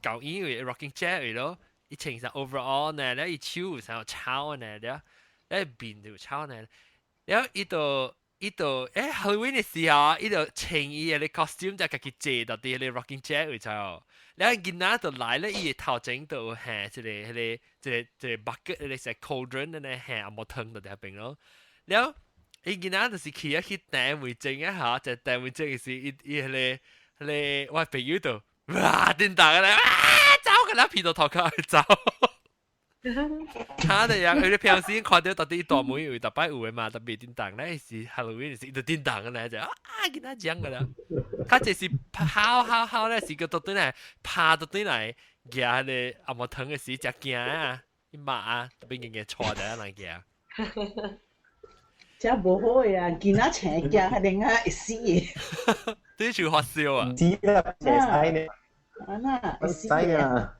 舊衣嘅 rocking chair 咯，一穿上 overall 呢，然後一手上抄呢，然後面就抄呢，然後呢度Halloween 嘅時候，呢度穿伊嘅 costume 就自己坐到啲嘅 rocking chair 就。然後見到就來咧，伊頭前度係一個 bucket 咧，係 cauldron 咧係阿冇湯到入邊咯。然後伊見到就是去訂回正一下，就訂回正嘅時，伊係我朋友度，哇！電燈咧，走嘅啦，皮到頭殼去走。差啲樣，佢哋平時看到到啲大妹有特別有嘅嘛，特別電燈咧是 Halloween 是一度電燈嘅咧就見到這樣嘅啦。佢就是跑咧，是個到底嚟爬到底嚟，夾咧阿冇疼嘅時只驚啊，伊罵啊，特別嘅錯就係人驚。真無好呀，見到邪驚係另外會死嘅。呢處發燒啊！知啦，邪使呢？啊那會死啊！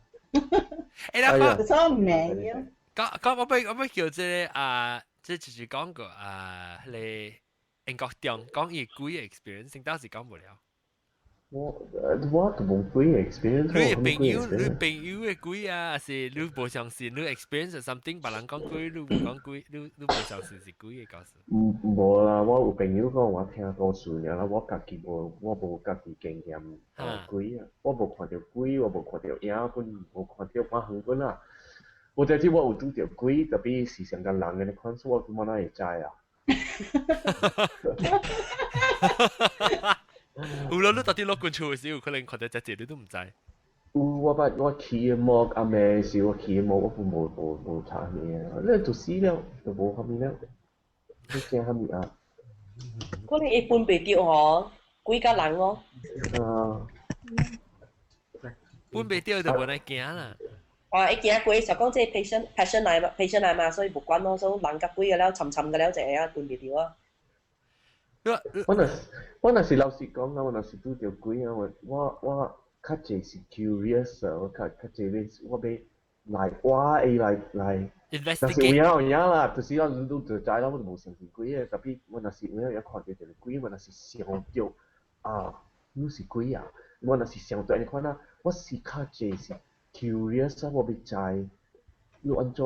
誒，嗱，講唔明啊！我咪叫即就是講個你英國中講伊貴嘅 experience，先當時講唔了。我都冇貴嘅 experience。你朋友嘅貴啊，是你無相信你 experience something，別人講貴，你唔講貴，你無相信是貴嘅故事。無啦，我有朋友講我聽故事爾啦，我家己無家己經驗貴啊，我無看到貴，我無看到影本，無看到花紅本啊。我就知我有拄到貴，特別是上個人嘅款式，我點解會知啊？有啦，你到底攞罐出嘅時候，可能看到只字你都唔知。我企幕阿妹時，我企幕我冇查咩啊，你做死了就冇下面了，你驚下面啊？可能一般被丟嗬，幾家人咯。搬被丟就冇得驚啦。一驚貴就講即係 passion 嚟嘛，所以冇關咯，所以人家貴嘅了，沉嘅了就係啊，搬被丟啊。我那是老實講啊，我那是拄着貴啊，我較濟是 curious 啊，我較濟咧，我要來，但是有影啦，就是我你都知啦，我就無相信貴啊，特別我那是有影看到一個貴，我那是想到啊，你是貴啊，我那是想到你看啊，我是較濟是 curious 啊，我要知。你安怎？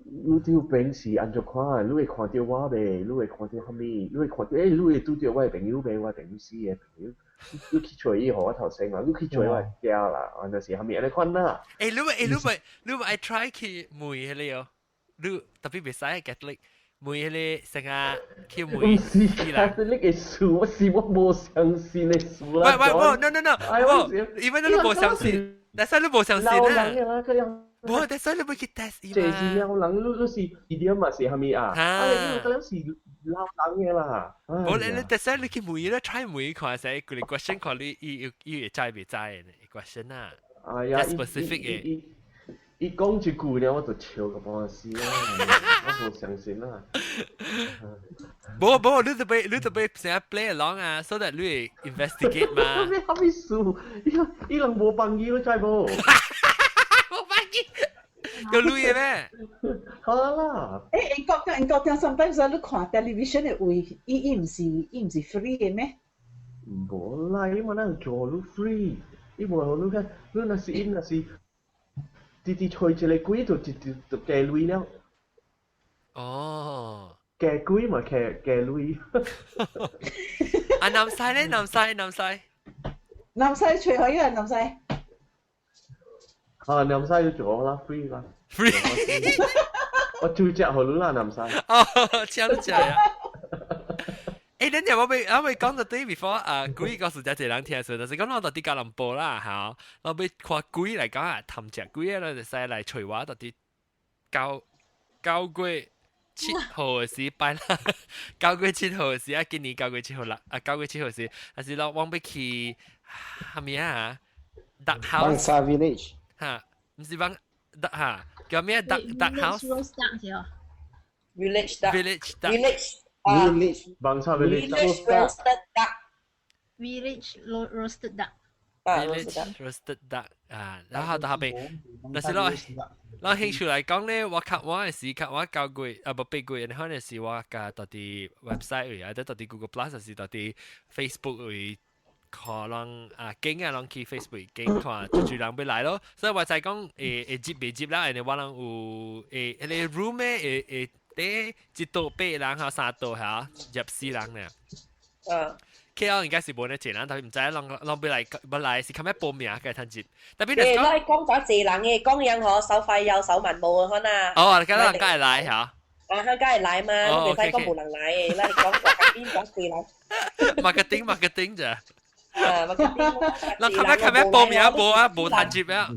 你條病是安怎看？你會看到我未？你會看到蝦米？你會看到你會拄到我嘅朋友未？我朋友死嘅朋友，你去找伊，我頭先話，你去找我家啦，安就是蝦米？安尼款啦。你咪愛 try 去梅迄個哦，你特別別使 Catholic 梅迄個成啊去梅。唔是 Catholic 嘅事，我無相信嘅事啦。喂，因為你無相信，但係你無相信啊。冇，但係你唔去 test 伊嘛。這是老人，你是一點嘛是蝦米啊？你個是老人嘅啦。冇，你但係你去梅咧 try 梅看下，佢哋 question 看你伊會知未知嘅 question 啊。specific 嘅。伊講一句咧，我就笑個半死啦，我無相信啦。冇，你特別成日 play along 啊，so that 你會 investigate 嘛。你蝦米事？伊人無朋友，知無？有錄嘅咩？好啦。英國聽 sometimes 你看 television 嘅位，伊唔是 free 嘅咩？無啦，你冇得做你 free，伊無你看，你那是啲吹一個鬼就加鐳了。哦。加鬼嘛加鐳。啊，南西咧，南西。南西吹可以啊，南西。南沙要做啦，free 啦。free。我注隻好啦，南沙。哦，請你食啊！誒，等陣我未講到啲 before 啊，鬼個時間一人聽數，但是講我到啲吉隆坡啦，嚇，我要看鬼嚟講啊，氹隻鬼咧就使嚟隨話到啲9月7號嘅時拜啦，9月7號嘅時啊，今年9月7號啦，啊9月7號時，但是我要去係咪啊？Duck House Bangsa Village 嚇，唔是幫嚇，叫咩？Duck House Village duck Village Duck Village Bangsa Village roasted duck Village roasted duck Village roasted duck 啊，然後到後邊，但是我興趣嚟講咧，我嘅時間我9月啊不8月，可能是我嘅到啲 website 位，或者到啲 Google Plus，還是到啲 Facebook 位。可能啊，經啊，去 Facebook 經看，就人要來咯。所以我就講接未接啦，人哋我人有你 room 咧第一道8人嚇3道嚇入4人咧。KL 應該是冇得錢啦，但係唔知人要來是咁樣報名嘅趁接。特別你講講咗4人嘅，講樣可收費又收文冇可能。哦，咁人梗係來嚇。啊，梗係來嘛，你睇講冇人來嘅，你講講邊講4人。marketing 咋？嗱，咁樣報名冇趁接啊！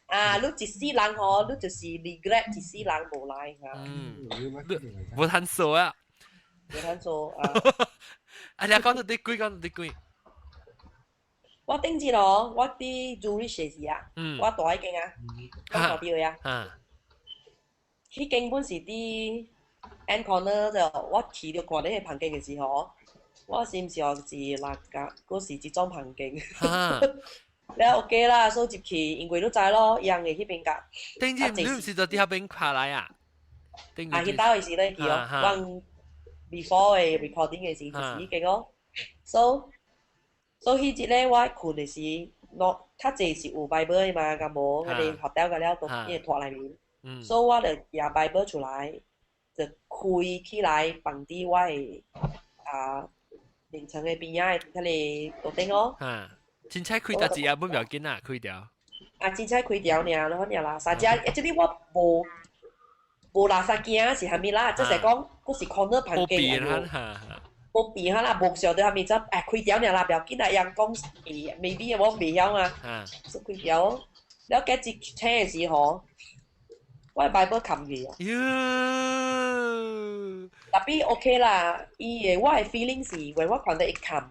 啊，你14人嗬，你就是 regret 14人冇來嚇。冇趁數啊！冇趁數啊！啊，你講到啲鬼。我頂次咯，我啲 Zurich 時啊，我大間啊，講代表啊。佢根本是啲 end corner 就我去到看呢個棚徑嘅時候。我是唔是我是那個嗰時接裝棚徑？你 OK 啦，收接去，因為都知咯，人嘅嗰邊㗎。頂住你唔是在啲下邊下來啊？啊，佢打嘅時咧，佢講 before 嘅 recording 嘅時就是已經咯。so 佢節咧，我看嘅時，我較濟是有 Bible 嘅嘛，咁冇佢哋 hotel 嘅了都因為拖裡面。so 我就拿 Bible 出來，就開起來放啲我嘅啊。凌晨嘅邊仔，佢哋度頂咯。真彩開得字啊，唔要緊啊，開掉。啊，真彩開掉呢，咯呢啦。實際，即係我無垃圾件是係咪啦？即係講，嗰時 corner 棚徑啊。冇變下啦，冇上到係咪就開掉呢啦？唔要緊啊，人講未必我未曉啊。開掉，你幾節車嘅時候，我係擺波冚嘅啊。特別 OK 啦，我係 feeling 是，為我看到一冚，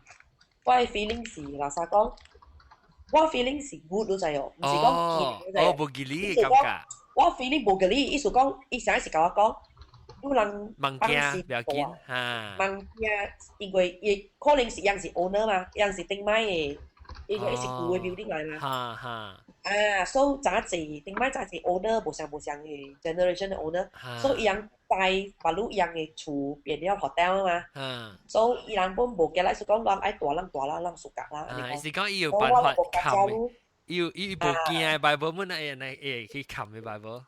我係 feeling 是，嗱實講，我 feeling 是 good 都滯哦，唔是講健哦，冇吉利嘅感覺。我 feeling 冇吉利，意思講，伊上一時甲我講，有人問驚，不要緊嚇。問驚，因為伊可能是人是 owner 嘛，人是頂買嘅，伊個是舊嘅 building 來嘛。啊，所以早時頂買早時 owner 無相嘅 generation 嘅 owner，所以伊人。在把路樣嘅厝變了 hotel 嘛，所以伊人本無嘅來是講人愛大人人屬格啦。是講伊有辦法冚，伊無驚Bible，本來會去冚嘅Bible。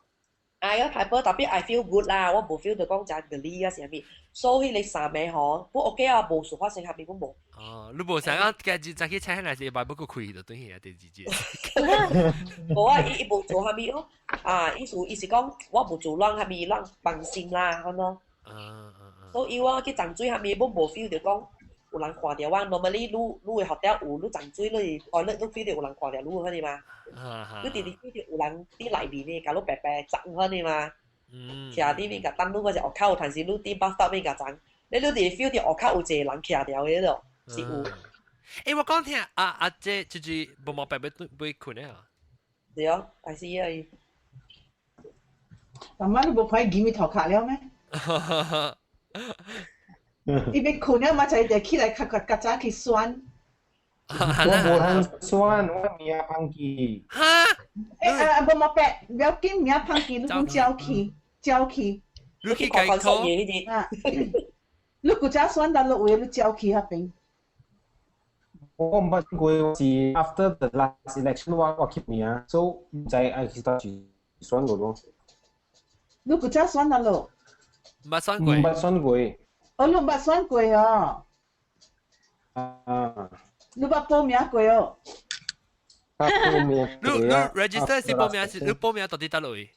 啊，有 Bible，特別 I feel good 啦，我無 feel 到講真嘅理啊是咪？所以你三暝嗬，不 OK 啊，無事發生下面都冇。哦，你無想講家己再去請那些Bible個開就等於第二節。冇啊，伊無做下面咯。啊，意思講我無做讓下面讓放心啦，咁咯。所以我去浸水下面，我無 feel 到講有人看到我。normally 你會學掉有你浸水你toilet都 feel 到有人看到你嗰啲嘛。你直直 feel 到有人啲裡面嘅，搞到白白浸嗰啲嘛。徛啲邊個等你嗰隻學口，但是你啲巴塞邊個浸？你直 feel 到學口有一個人徛掉嘅度，是有。誒，我講聽這就是冇白白被困嘅啊。對啊，係是啊。咁晚你冇快見面頭殼了咩？伊要困了嘛，就起來較早去選。我無通選，我名放棄。哈？冇白，不要緊，名放棄，你講照去。你去改口。你嗰隻選到落位，你照去嗰邊。我唔捌過，是 after the last election 我 keep 名，所以唔知愛去到時選個咯。你嗰隻選到落？唔捌選過。唔捌選過。哦，你唔捌選過哦。啊。你捌報名過哦。你 register 是報名是你報名到底到位？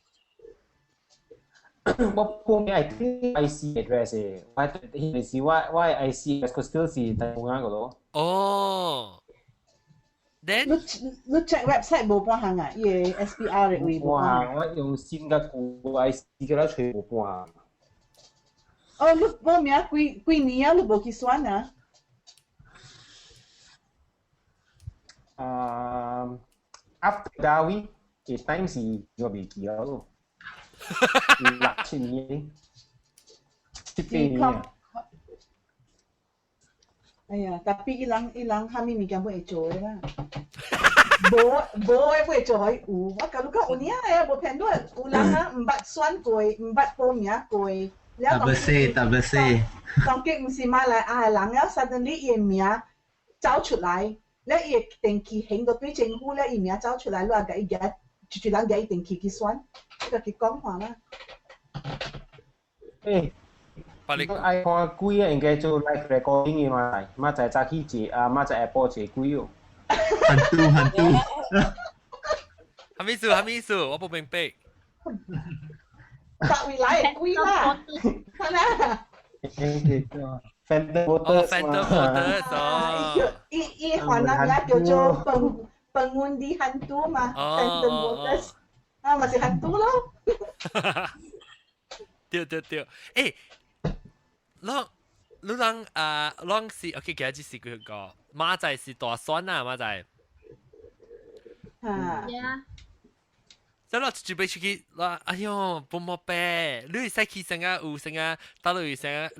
我報名係啲 IC address 嘅，我是我 IC address 個 still 是大公安嗰度。哦。Then 你 check website 冇半行啊？伊個 SPR 嘅位冇半行。我用新加坡 IC 嘅啦，全部半行。哦，你報名幾年啊？你冇去選啊？After Dawi 嘅 time 是我未記咗咯。6年，7年。哎呀，tapi ilang kami migyan mo echo lah. Bo mo echo hoy u. Wa kalau ka unia ya bo pendo ulang ha empat suan koi, empat pomia koi. Tak bersih. 當擊唔是買嚟啊，人了 suddenly 伊名走出來，咧伊定期興個對政府咧伊名走出來，你話甲伊嘅住人嘅一定期去選，呢個佢講話啦。誒，愛看鬼啊，應該做 live recording 嘅嘛，媽仔早起坐啊，媽仔 Apple 坐鬼哦。hantu。係咪意思？我冇明白。白回來鬼啦，係啦。Phantom Motors 哦。伊華南也叫做pengundi hantu 嘛 ，Phantom Motors 啊，咪是 hantu 咯。對，誒，你啷是 OK， 今日是佢個馬仔是大選啊，馬仔。啊。所以我準備出去啦，哎呦，不冇白，你使去成啊，有成啊，打到有成啊，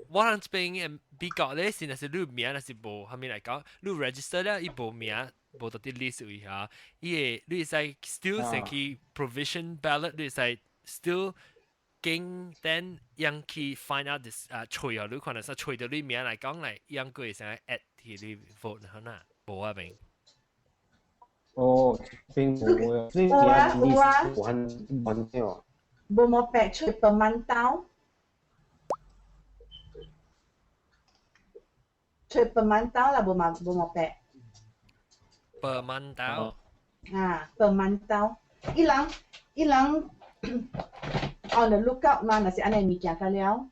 我這邊比較咧，是那是你名那是無，後面來講，你 register 咧，伊無名，無到啲 list 位下，伊你使 still 成去 provision ballot，你使 still 經 then 樣去 find out this 除咗你可能是除咗你名來講嚟，樣個成 add 去你 vote 可能無啊邊。哦，並冇啊，即係幾揾嘅。冇冇白出pemantau，出 pemantau 啦，冇白。pemantau。啊 ，pemantau，伊人 on the lookout 嘛，那是安尼物件個了。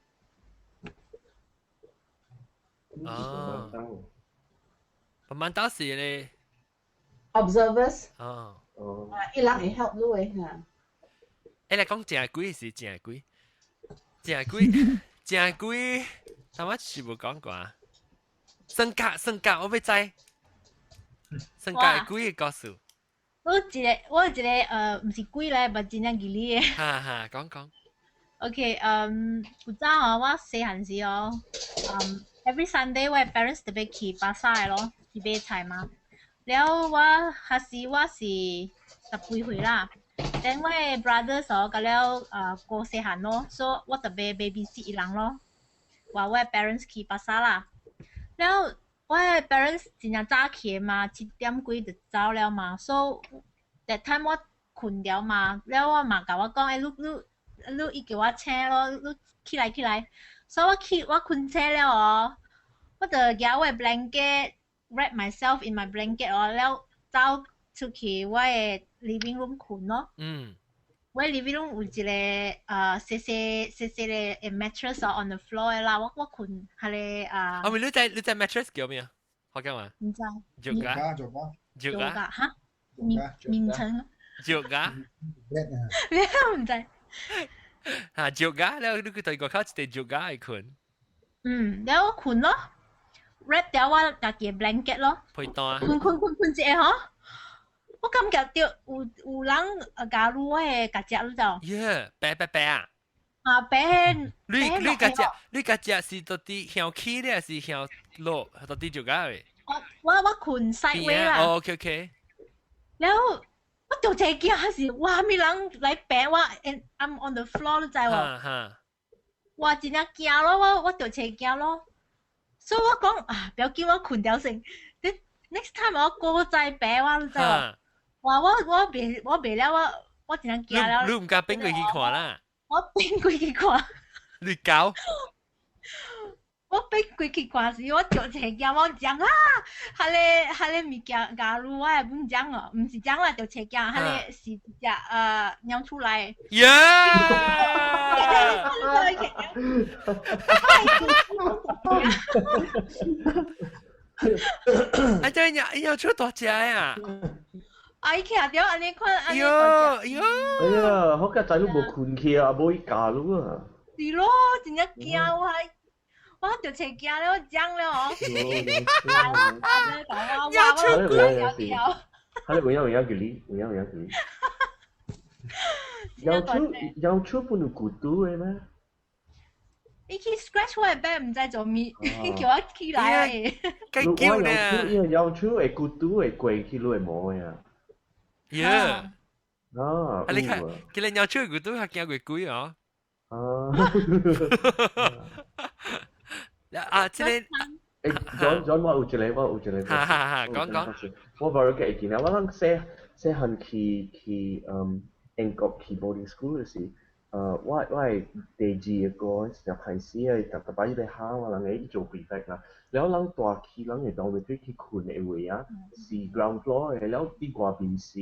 啊。pemantau 是咧。observers 伊人會 help 你誒嚇。誒，你講正貴是正貴，但我全部講過啊。身價，我要知。身價係貴嘅告訴。我一個唔是貴咧，但真正吉利嘅。哈，講。OK，古早啊，我細漢時哦，every Sunday 我 parents 特別去巴沙嘅咯，去買菜嘛。了我嗰時我是18歲啦，等我 brother 所咁了過細漢咯，所以我特別 babysit 伊人咯，話我 parents 去巴沙啦，了我 parents 真正早起嘛，7點幾就走了嘛，所以 that time 我困了嘛，了我嘛甲我講，你叫我請咯，你起來，所以我困醒了哦，我就夾我 blanket。wrap myself in my blanket 哦，แล้ว走出去我嘅 living room 困咯。我 living room 有一個細嘅 mattress on the floor 啦，我困係咧我咪你在 mattress 叫咩啊？學緊嘛？唔知。Yoga 嚇？名稱？Yoga？你唔知？嚇 Yoga，แล้ว你對個靠一隻 Yoga 嚟困。แล้ว我困咯。wrap 掉我家己 blanket 咯，配單，困一下嗬，我感覺到有人加入我嘅家姐，你知道？白啊！啊白，你家姐是到底向起咧，是向落，到底做假嘅？我困 sideways 啦。OK。然後我就隻腳係時，哇！咩人嚟病我 ，and I'm on the floor 你知喎？哇！真係驚咯，我就隻腳咯。所以我講啊，不要叫我困掉先。next time 我過再病我，你知喎？話我未了，我真係驚了。你唔敢邊個去看啦？我邊個去看？你搞？我俾佢去看時，我就斜鏡我講啊，佢哋物件假如我係唔講哦，唔是講啦，就斜鏡，佢哋是只鳥出來。哎，這鳥出大隻呀！哎，騎掉安尼看，安尼喲，哎呀，好個仔都冇困起啊，冇伊教咯啊！是咯，真正驚我就斜鏡了，我講了哦。鳥出鬼！佢哋會有距離。有出半個骨頭嘅咩？伊去 scratch 我嘅背，唔知做咩，叫我起來嘅。計叫呢？有出嘅骨頭會過去落嚟摸嘅啊。呀！啊，你看，佢哋鳥出骨頭係驚鬼鬼哦。啊，即係John 我有一個，講。我冇記記啦，我諗細漢去英國去 boarding school 嗰時，我係第二個就係時啊，特別喺校啊，人哋做 prefect 啦，แล้ว人大去人哋 dormitory 去困嘅位啊，是 ground floor 嘅，แล้ว啲外邊是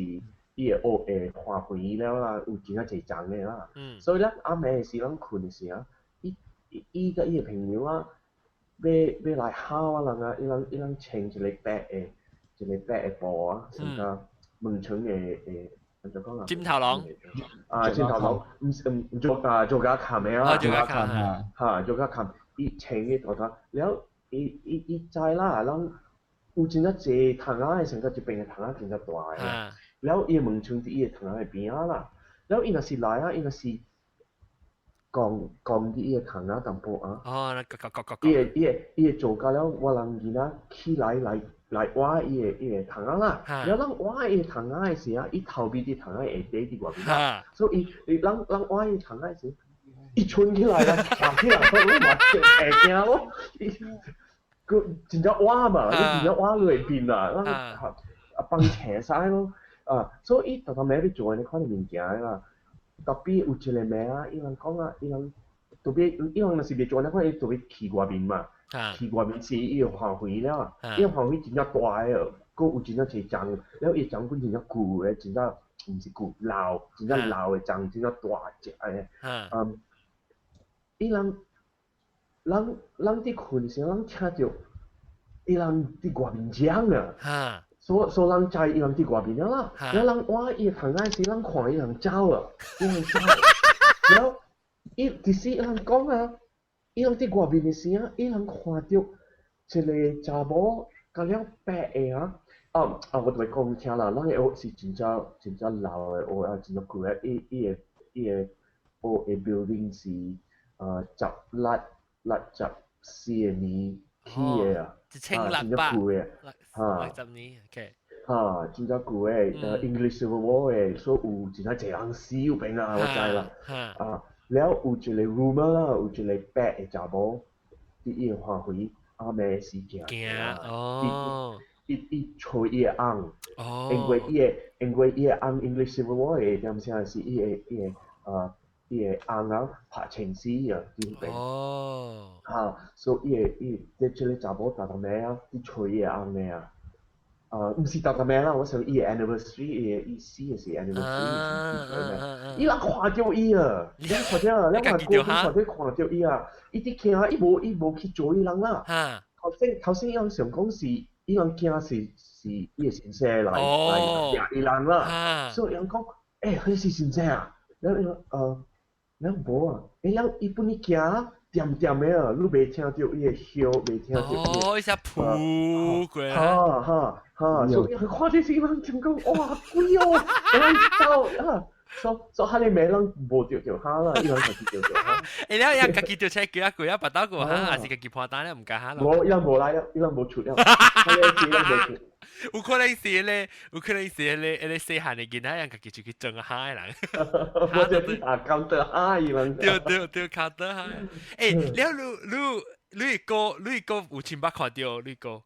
啲學花園แล้ว啦，有真係濟張嘅啦，所以咧阿妹是人困嘅時啊，依個朋友啊。要來考啊！人啊，穿一個白嘅布啊，成個門窗嘅怎講啊？尖頭狼啊，尖頭狼，唔做假看嘅啊，做假看嚇，做假看，伊穿嘅頭頭，แล้ว伊知啦，人有真係濟窗仔成個一邊嘅窗仔真係大嘅，แล้ว伊門窗喺伊嘅窗仔嘅邊啊啦，แล้ว伊若是來啊，伊若是講啲嘢談啊淡薄啊。哦，伊做家了，我人見啊起來挖伊談啊啦。然後人挖伊談啊嘅時啊，伊頭邊啲談啊會低啲外邊啦。所以人挖伊談啊嘅時，伊衝起來啦，跳起來，我嘛會驚咯。佢真正挖嘛，你真正挖落邊啦，人幫斜晒咯。所以伊特別要做呢款嘅物件啦。特別有一個咩啊？伊人講啊，伊人特別，伊人若是袂做呢款，伊特別去外面嘛，去外面是伊個花園了，伊個花園真正大個，佫有真正濟張，แล้ว伊張本真正舊嘅，真正毋是舊老，真正老嘅張，真正大隻嘅。伊人佇困時，人聽着伊人佇外面講啊。所人知伊人佇外面啦，แล้ว人挖伊行嗰時，人看伊人走啊，แล้ว即使伊人講啊，伊人佇外面嘅時啊，伊人看到一個查某甲了白嘅啊，我同你講聽啦，人嘅屋是真正老嘅屋啊，真正舊嘅，伊個屋嘅 building 是14年起嘅啊，真正舊嘅。60年 ，OK。真正舊嘅，English Civil War 嘅，所以有真係濟人死病啊，我知啦。แล้ว有一個 rumor 啦，有一個白嘅查某，伊個花園阿妹是驚，伊吹伊個翁，因為伊個翁 English Civil War 嘅點先係伊個翁啊拍情死啊，點病？所以伊即個查某大妹啊，伊吹伊個翁嘅啊。唔是大咩啦，我想伊個 anniversary 伊死嘅是 anniversary，伊人看到伊啊，你看到，你話過年看到伊啊，伊啲驚啊，伊無去做伊人啦。頭先伊人想講是伊人驚是伊個先生來嚇伊人啦，所以伊人講，佢是先生啊，然後無啊，然後伊本嚟驚。點嘅啊，你未聽到伊個響，未聽到伊隻噗過，所以佢看啲時人真講哇貴哦，所以你咩人無着下啦，伊人就着下。你家己着車幾啊貴啊，白刀個嚇，還是家己破單咧唔加下咯。我伊人無來啊，伊人無出啊，有可能是咧，你細漢嘅囡仔人家己就去種下人。我就啲打工得下伊人。對，靠得下。誒，你個有千百看到你個？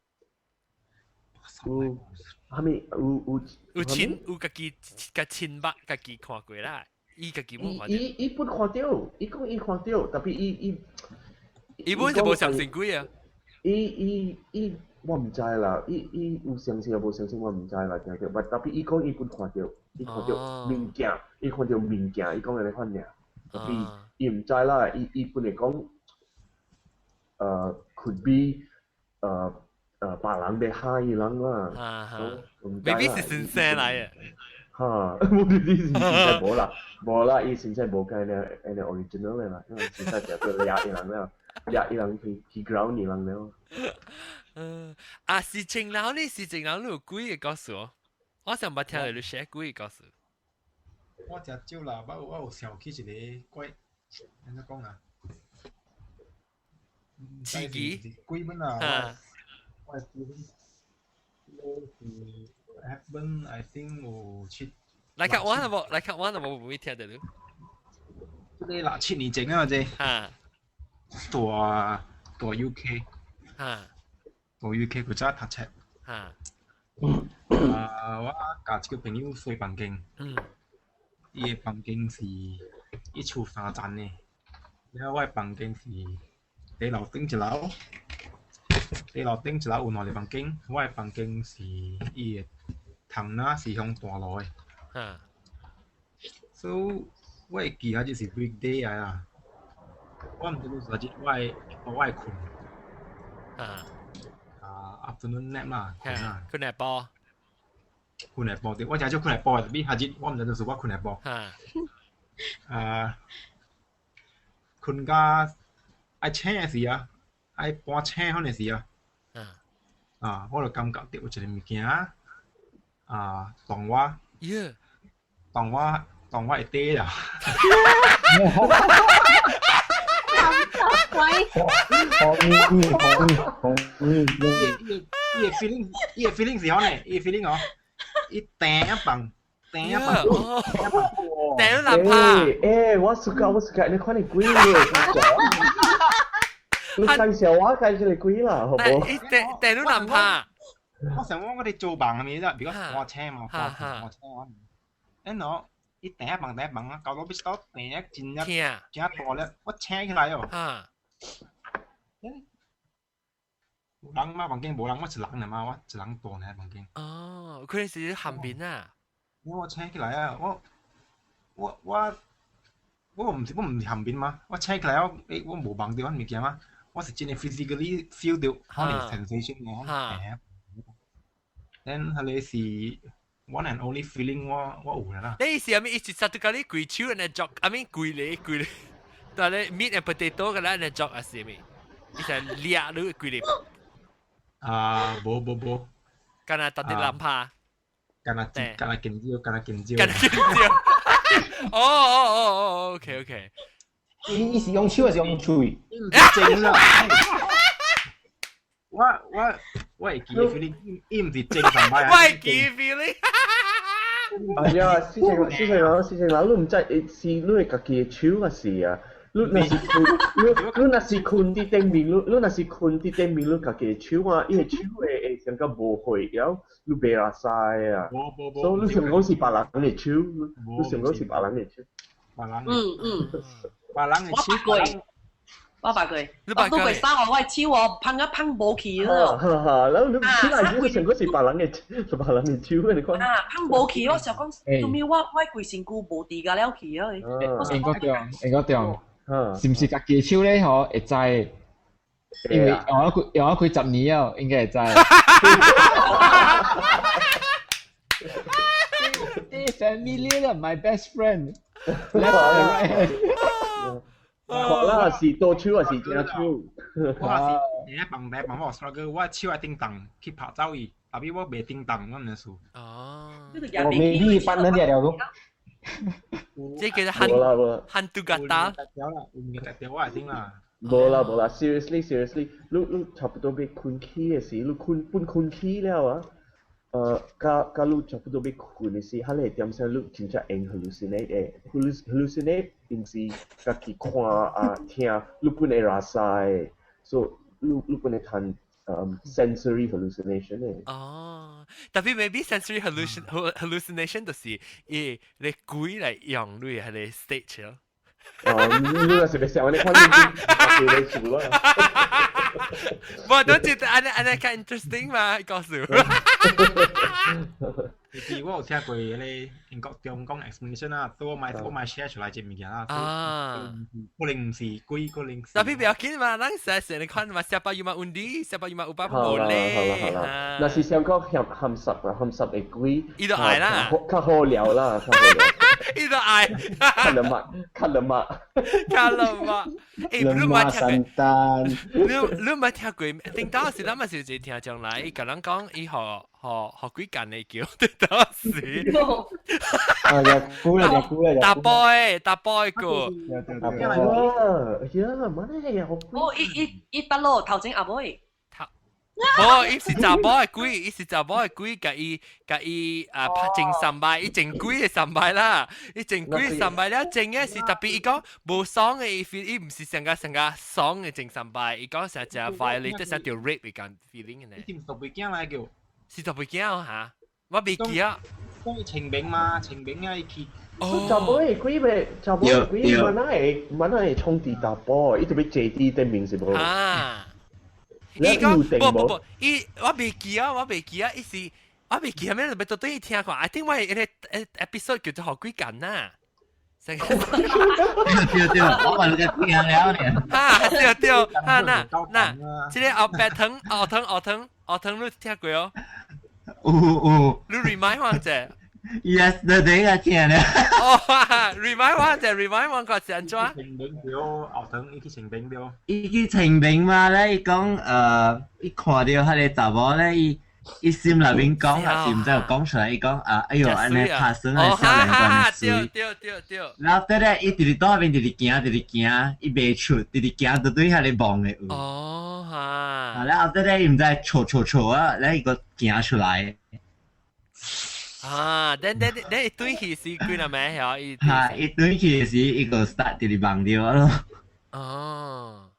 係咪有家己千百家己看過啦，伊家己冇看到。伊本看到，伊講伊看到，特別伊伊本就無相信鬼啊。我唔知啦，伊有相信又無相信，我唔知啦，聽到。但係伊講伊本看到，伊看到物件，伊看到物件，伊講安尼款爾。但係伊唔知啦，伊本嚟講，could be 別人被害伊人啦。maybe 是先生嚟嘅。哈，冇呢啲先真冇啦，伊先真冇計呢 original 嘅啦，因為先真就佢掠伊人啦，掠伊人去 ground 伊人了。事情佬呢？事情佬你有鬼嘅故事哦，我想捌聽你寫鬼嘅故事。我食少啦，我有想起一個鬼，安怎講啊？刺激鬼本啊！我是 happen I think 有七。來看我冇會聽到你。即個6、7年前啊，啫。大 UK。大 UK 佢真係讀冊。我甲一個朋友睡房間。伊個房間是一厝3層嘅，然後我個房間是地樓頂一樓。地樓頂一樓有2個房間，我個房間是伊個窗仔是向大路嘅。所以我會記啊，這是 weekday 嚟啦。我唔知你日我會困。afternoon nap 啦，困下波。困下波啲，我就係困下波，特別下日我唔知就是我困下波。困到愛醒嘅時啊，愛半醒嗰陣時啊，我就感覺到有一個物件當我會跌啦。伊個 feeling 是何呢？伊個 feeling 哦，伊掟一棒。掟都難怕。我suka你看你鬼嘅，你介紹我介紹你鬼啦，好冇？掟都難怕。我想講我哋做棒係咪啫？如果我車嘛，我車我，然後伊掟一棒啊，搞到必須掟一真大咧，我車起來哦。有人嘛房間無人，我一人嚟嘛，我一人大喺房間。哦，佢哋是鹹邊啊？我車起來啊！我唔是鹹邊嘛，我車起來我無望到嗰物件嘛，我是真係 physically feel 到可能 sensation 嘅，可能then 係你是 one and only feeling 我有啦。你意思係咪一直殺到嗰啲攰超人嘅 job？I mean 攰你，但係 meat and potato 嘅啦嘅 job 係咪？你係掠到攰你？冇，干那特啲難怕。干那見招。哦，OK。伊是用手還是用嘴？正啦。我會記 feeling， 伊唔是正同埋。我會記 feeling。係啊，事情啦，你唔知是你係家己嘅手還是啊？你若是困啲頂面，你若是困啲頂面，你家己嘅手啊，伊個手會成個無血，然後你袂拉晒啊。所以你想講是別人嘅手，你想講是別人嘅手。別人嘅手。我八句，我都佢生我超我噴一噴冇氣咯。然後你起來你想講是別人嘅手，你講。噴冇氣，我想講，做咩我攰成股無地㗎了氣啊！應該對。是唔是家己手咧？嗬，會知，因為用咗佢10年啊，應該會知。This familiar, my best friend. 學啦，是多手還是正手？我是第一棒我所個我手係叮當去拍走伊，但係我未叮當咁樣數。我未必翻嗰啲了咯。即係叫做hantu gata。冇啦 ，seriously， 你差不多被困起嘅時，你困起了啊。假如差不多被困嘅時，佢哋點先？你真正會 hallucinate 平時家己看啊聽，你本會拉晒，所以你本會談sensory hallucination 嘅。哦，特別 maybe sensory hallucination 就是你攰嚟用你係你 stage 咯。哦，你若是要想，你看你你做咯。我都覺得安尼較 interesting 嘛，告訴我。譬如我有聽過咧英國中講 explanation 啦，都我買 share 出來隻物件啦。啊，可能唔是鬼，可能是。tapi 不要緊嘛，咱成日看嘛，siapa yang mau undi, siapa yang mau ubah 好啦， boleh。好啦。那是想講含濕嘅鬼。伊就愛啦。較好聊啦，較好聊。伊就愛。看了嘛，看了嘛。看了嘛。誒，你冇聽過？你冇聽過？頂到時咱咪是聽將來，伊甲咱講，伊學鬼幹嘅叫，頂到時。啊，又估啦，又估啦，大 boy 個。乜嘢好？哦，伊得咯，頭前阿妹。哦，伊是查某嘅鬼，伊是查某嘅鬼，甲伊拍正三擺，伊正鬼嘅三擺啦，伊正鬼嘅三擺了，正嘅是特別伊講無爽嘅，伊唔是成個爽嘅正三擺，伊講成隻 violate 成條 rape 嘅感 feeling 嘅呢。你特別驚嚟叫？是特別驚嚇，我未記啊。因為情兵嘛，情兵啊，佢。查某嘅鬼咪，查某嘅鬼乜係衝地打波，伊特別借啲對面是無。啊。伊講不，伊我未記啊，伊是我未記，係咩？咪到底聽過 ？I think 我係個 episode 叫做學鬼緊呐。對，我話你嘅聽了呢。啊，對，啊那，即個後藤你聽過哦？有。你 remind 我者。Yesterday 嘅聽了。哦，remind 我個是安怎？情兵表，後藤伊去情兵表。伊去情兵嘛咧，伊講伊看到迄個查某咧，伊心內面講啊，是毋知有講出來，伊講哎呦，安尼拍算係少年關係水。對。然後咧，伊直直倒面直直行，伊袂出，直直行到對迄個網嘅有。哦哈。然後咧，伊毋知錯啊，咧伊個行出來。啊，等一堆戲是幾多咩？嚇，一堆戲是一個 start 直直忘掉咯。哦。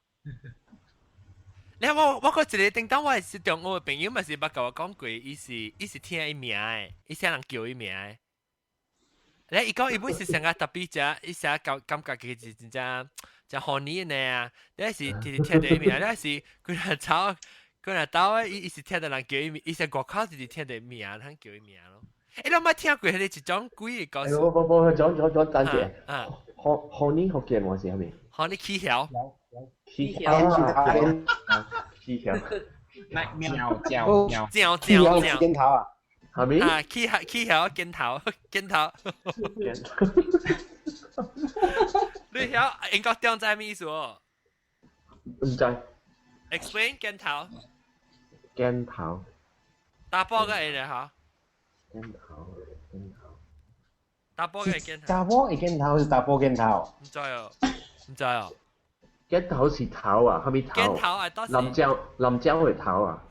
你我個一個叮當，我係中學嘅朋友，咪是捌甲我講過，伊是聽伊名嘅，伊寫人叫伊名嘅。咧，伊講伊本是成個特別隻，伊寫感覺佢是真正真 honey 呢啊！咧是聽到伊名，咧是佢若走，佢若到啊，伊是聽到人叫伊名，伊是外口就是聽到名，通叫伊名咯。誒，你冇聽過佢哋一種鬼嘅故事？我講等陣。啊。honey 福建話是係咪？honey 起條。起條。鏡頭啊？係咪？啊，起條鏡頭。你曉英國中在咩意思？唔知。Explain 鏡頭。鏡頭。打波嘅嘢嚇。鏡頭。打波嘅鏡頭。打波嘅鏡頭是打波鏡頭。唔知哦。鏡頭是頭啊，係咪頭？鏡頭係多時。林椒嘅頭啊。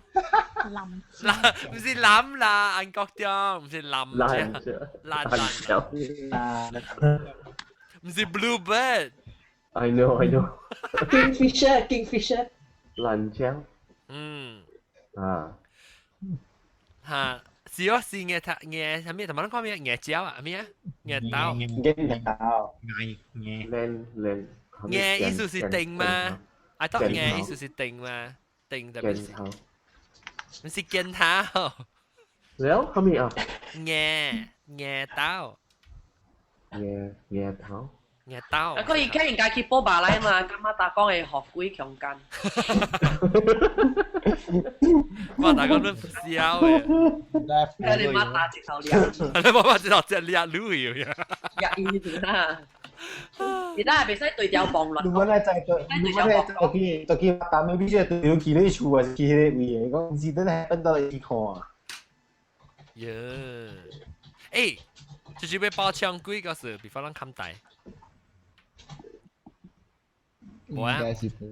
唔是藍啦，英國中唔是藍。藍。唔是 bluebird。I know. Kingfisher。藍椒。啊。嚇。是哦，是椰係咩？同埋講咩？椰椒啊，咩啊？椰豆。椰意思是定嗎？I thought 椰意思是定嗎？定的不是。唔是鏡頭。แล้วเขามีอ่ะ椰豆。椰頭。椰豆。佢而家人家去波馬來嘛，今晚打講係學鬼強姦。哇！大家都唔笑嘅。你媽打直頭掠。你媽直頭隻掠女嘅。掠伊啦。而家係未使對條網絡。如果咧就係就見但未必即係對條橋呢處啊，橋呢位嘢講，唔知真係分到你看啊。誒，就是要包槍鬼嗰時，比方咱看待。冇啊。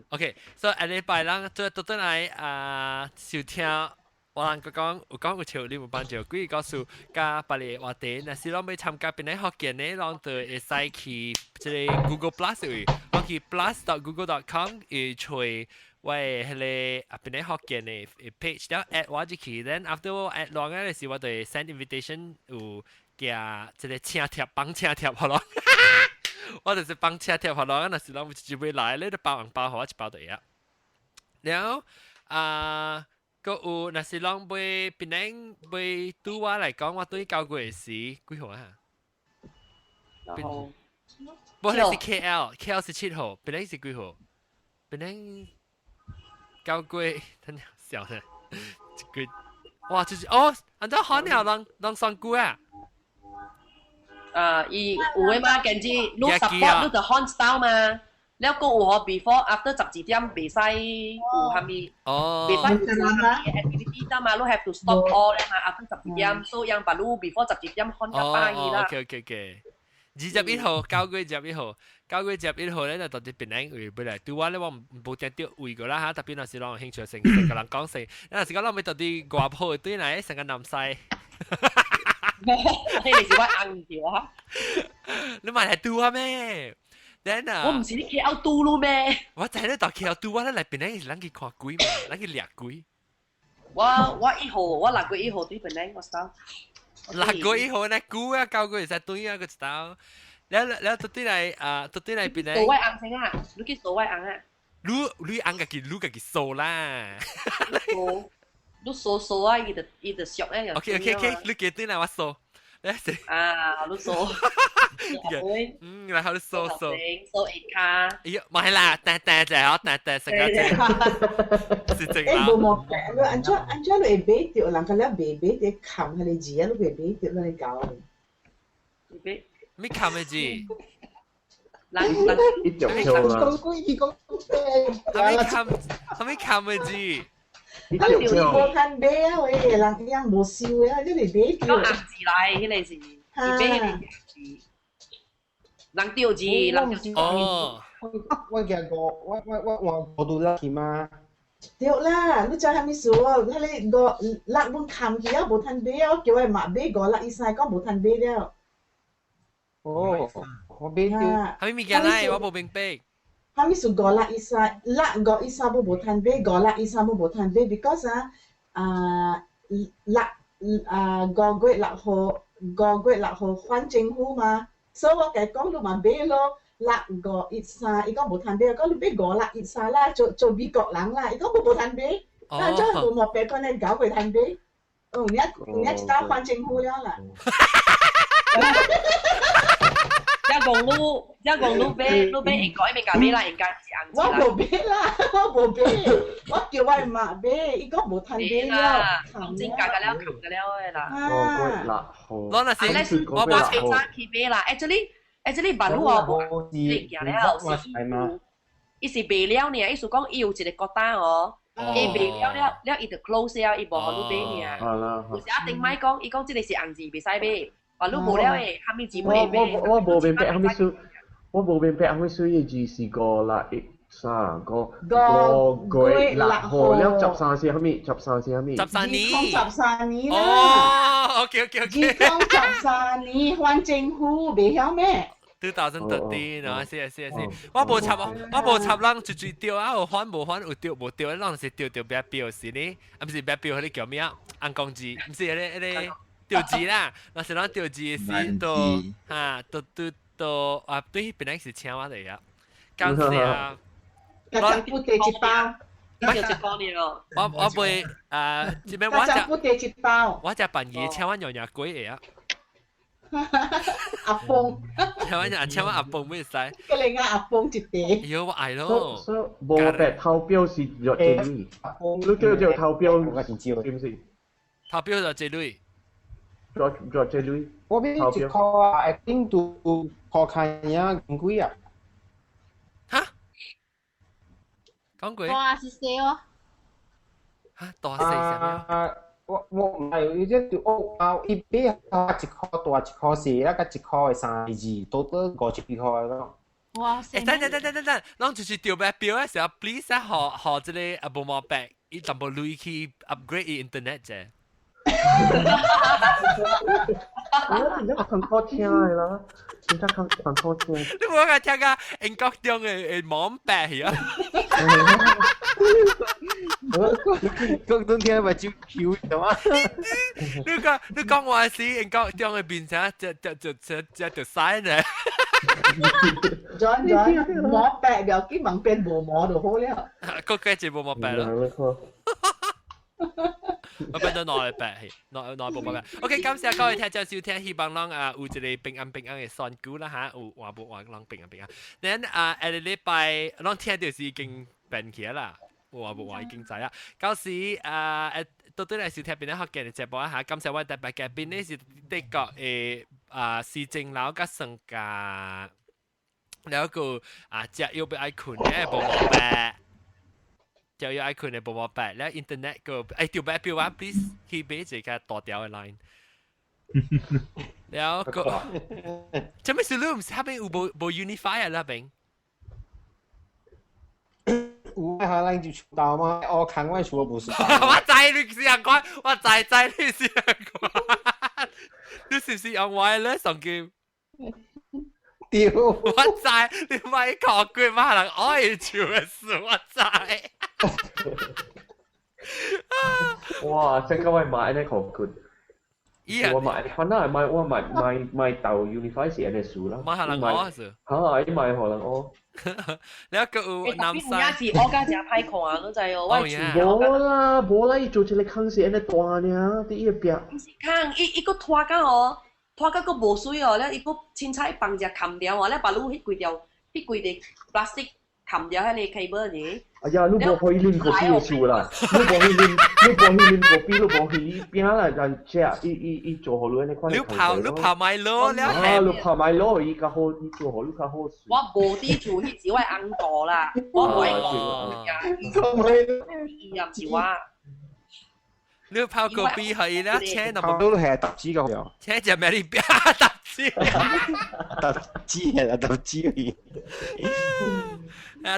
OK，所以下禮拜咱再倒轉來收聽。我人講有講有笑，你有幫助幾個數加別個話題，若是咱要參加邊啲學嘅呢，咱就會使去即個 Google Plus 位，我去 plus.google.com 去喂迄個邊啲學嘅呢 page，然後 add 我入去 ，then after 我 add 落嘅時，我就 send invitation 有加即個請帖幫請帖好咯。我就是幫車貼好咯，那是啷就會來咧，就包紅包好，一包就呀。然後個有那是啷會變成會對我嚟講，我對交過嘅事幾號啊？然後，不係是 KL 是7號，變成是幾號？變成交過，真係笑呢，一個哇，就是哦，按照好鳥啷上句啊！伊有誒嘛，跟住你 support 你就 hunt style 嘛，แล้วก็有嗬 before after 12點袂使有蝦米，袂使有蝦米 activity 得嘛，你 have to stop all 咧嘛，after 12點，所以樣把你 before 12點 hunt 到巴伊啦。OK。21號9月21號9月21號咧就到底變靚會本來對我咧我冇定掉位個啦嚇，特別那時攞興趣成個人講成，那時講攞咪到底外鋪對嚟成個南西。你哋是我硬條啊！你咪係對啊咩？我唔是你 KL 對咯咩？我就係咧到 KL 對啊咧嚟變靚，諗佢看鬼嘛，諗佢掠鬼。我1號，我6月1號對變靚我收。6月1號咧，估啊9個月才對啊個收。แล้วตัวที่ไหนตัวที่ไหนเป็นไงตัวไว้อังใช่ไหมลูกกี่ตัวไว้อังอ่ะรู้อังกับกี่รู้กับกี่โซล่าลูกโซอ่ะอีเดช็อกเนี่ยโอเคลูกกี่ตัวไหนว่าโซแล้วสิลูกโซแล้วเขาโซเอกค่ะไม่ล่ะแต่แต่สักการะสิจริงแล้วบ่หมดแล้วอันจ้าลูกเบย์ที่หลังกันแล้วเบย์ที่ขำให้จีลูกเบย์ที่เราเก่าไม่คำเลยจี一腳跳啦，佢ไม่คำเลยจี一腳跳。冇睇杯啊，喂，人樣冇笑啊，你哋杯掉。個硬字嚟，迄個是杯迄個字，人掉字，哦。我見過，我讀啦去嘛。對啦，你就係咪數？睇你個辣本冚去啊，冇睇杯啊，叫佢抹杯個辣一晒，講冇睇杯了。哦，我俾掉。係咪咪嘅咧？我冇冰杯。係咪數個辣一晒？辣個一晒冇睇杯，個辣一晒冇睇杯 ，because 辣個月辣號反政府嘛，所以我嘅講到問杯咯。辣個一晒，伊講冇睇杯，講你俾個辣一晒啦，做美國人啦，伊講冇睇杯，但係冇冇俾佢哋搞佢睇杯，人家知道反政府了啦。一共都俾應該咪搞俾啦，人家硬我冇俾啦，我叫佢抹俾，伊講冇睇杯啦，真假嘅了，冚嘅了嘅啦。攞那時我把飛揸去俾啦 ，actually 把路我冇嚟嘅了，伊是備料呢，意思講伊有一個國單哦，伊備料了伊就 close 了，伊無好路俾呢。有時一定咪講，伊講這個是硬字袂使俾。話你無了誒，下面字冇俾。我冇明白後面數，我冇明白後面數嘅字是個啦，3個月6號了13時後面13時後面。13年啦。哦，OK。13年換政府未曉咩？2013啊，是。我無插人最掉啊，有還無還有掉無掉，咱是掉白標是呢？啊，唔是白標，迄個叫咩啊？紅公字，唔是迄個。調字啦，那時咱調字時都啊，對，本來是請我哋啊，感謝啊，家長夫地一包，呢就講你咯，我會這邊家長夫地一包，我只半夜請我娘娘鬼嚟啊，阿鳳，請我阿鳳咩使？個你嗌阿鳳一地，喲我愛咯，冇白投標是弱這類，你叫投標點先？投標就這類。做這類，我俾一個啊 ，acting 到學看呀，咁貴啊！嚇？講貴？大是四哦。嚇，大四係咩？我唔係，即係我一俾一個大一個四，那個一個係3字，都得50塊咯。哇！等，咱就是調白表嘅時候 ，please 學這個阿無毛白，伊淡薄鐳去 upgrade 伊 internet 啫。我真係看好聽嘅啦，真係看好聽。你冇講聽啊？英國中嘅網白啊！我講冬天咪照 Q 咗啊！你講話事，人講將佢變成隻曬呢。John，摸白了，佢盲變無摸就好了。個雞就冇摸白啦。我變到內白，內部摸白。OK，感謝各位聽眾收聽，希望啷有一個平安嘅選舉啦嚇，有話冇話啷平安。then 下個禮拜啷聽到是已經變起啦，話冇話已經知啦。到時到底嚟收聽邊咧學嘅節目一下，感謝我特別嘅邊呢是的確市政樓嘅上架，แล้วก็จะ要ไปไอคอนเนี่ยบอแปะจะ要ไอคอนเนี่ยบอแปะแล้วอินเทอร์เน็ตก็ไอเดี๋ยวแบบว่า please ที่เบสจะต่อเดียวไลน์แล้วก็จะไม่สรุปถ้าเป็นอุโบ unify อะไรเป็น我下來就出道嘛，我看我出不是。我知你試講，我知你試講，你是唔是用 wireless 上叫？屌！我知你咪講句乜人愛笑嘅事，我知。哇！真係買呢個 good。我買，可能買我買到 Unify 時嘅書啦。買可能我是。嚇！你買可能我。แล้วก็น้ำใส我家จะ派看啊，都就係我冇啦，做出嚟坑死人哋斷呀，啲嘢邊。唔是坑，伊個拖緊哦，拖緊個無水哦，咧伊個凊彩放隻冚掉哦，咧把路迄幾條 plastic 冚掉喺你 cable 呢。哎呀，你冇可以拎個邊數啦，你冇去拎個邊，你冇去邊啦，人即係伊做好咗你快。你跑買路了。你跑買路，伊較好，伊做好你較好。我無啲做，迄只我紅過啦，我唔係講㗎，伊又唔是我。你跑個邊係啦，車那麼都係特資嘅樣。車就咩你邊特資？特資係特資。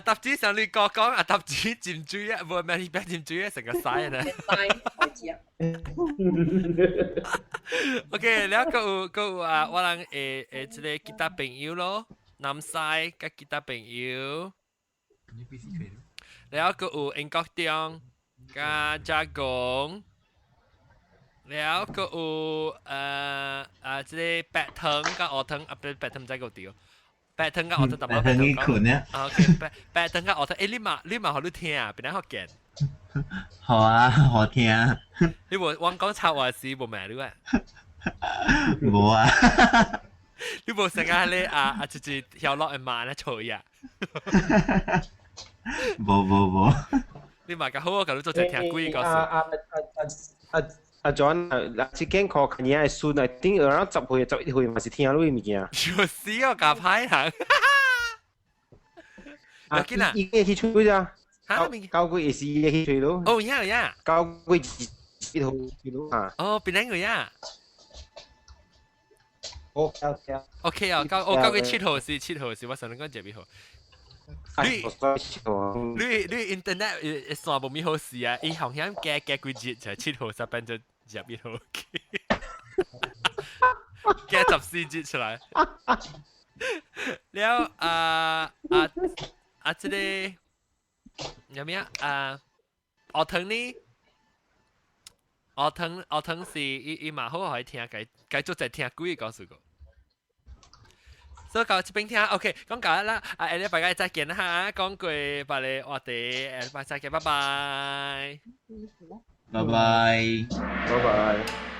搭子上你講搭子佔住一，冇咩你邊佔住一成個曬呢？OK， แล้วก็ว่าลังจะได้กีตาร์朋友咯，น้ำใสกับกีตาร์朋友，แล้วก็เอ็งก็เตียงกับจากง แล้วก็จะได้แปะทั้งกับออทั้งเป็นแปะทั้งใจก็เดียวแปะทั้งกับออทั้งแต่ว่าแปะทั้งก็โอเคแปะทั้งกับออทั้ง你嘛好你聽啊邊個學嘅好啊好聽你冇講插話事冇咩ด้วย冇啊你冇成日咧直接跳落去罵咧嘈呀冇你嘛咁好我咁都做隻聽鬼個事阿 John， 嗱，次經過近嘢係算啊，點樣11歲咪是聽到啲物件啊？就是我夾牌行。啊，已經去吹咋？教佢也是去吹咯。哦呀。教佢一號去咯啊。哦，邊兩個呀？OK 啊，教佢7號是，我上兩個接邊號。你 internet 線冇咩好事啊？伊好像加幾日就7號就變咗入邊號，加14日出來。แล้ว這裡有咩啊？學堂呢？學堂是伊嘛好可以聽，繼續再聽幾個告訴我。所以講這邊聽 ，OK， 講緊啦，下禮拜再見啦嚇，講句把你我哋下禮拜再見，拜拜，拜拜，拜拜。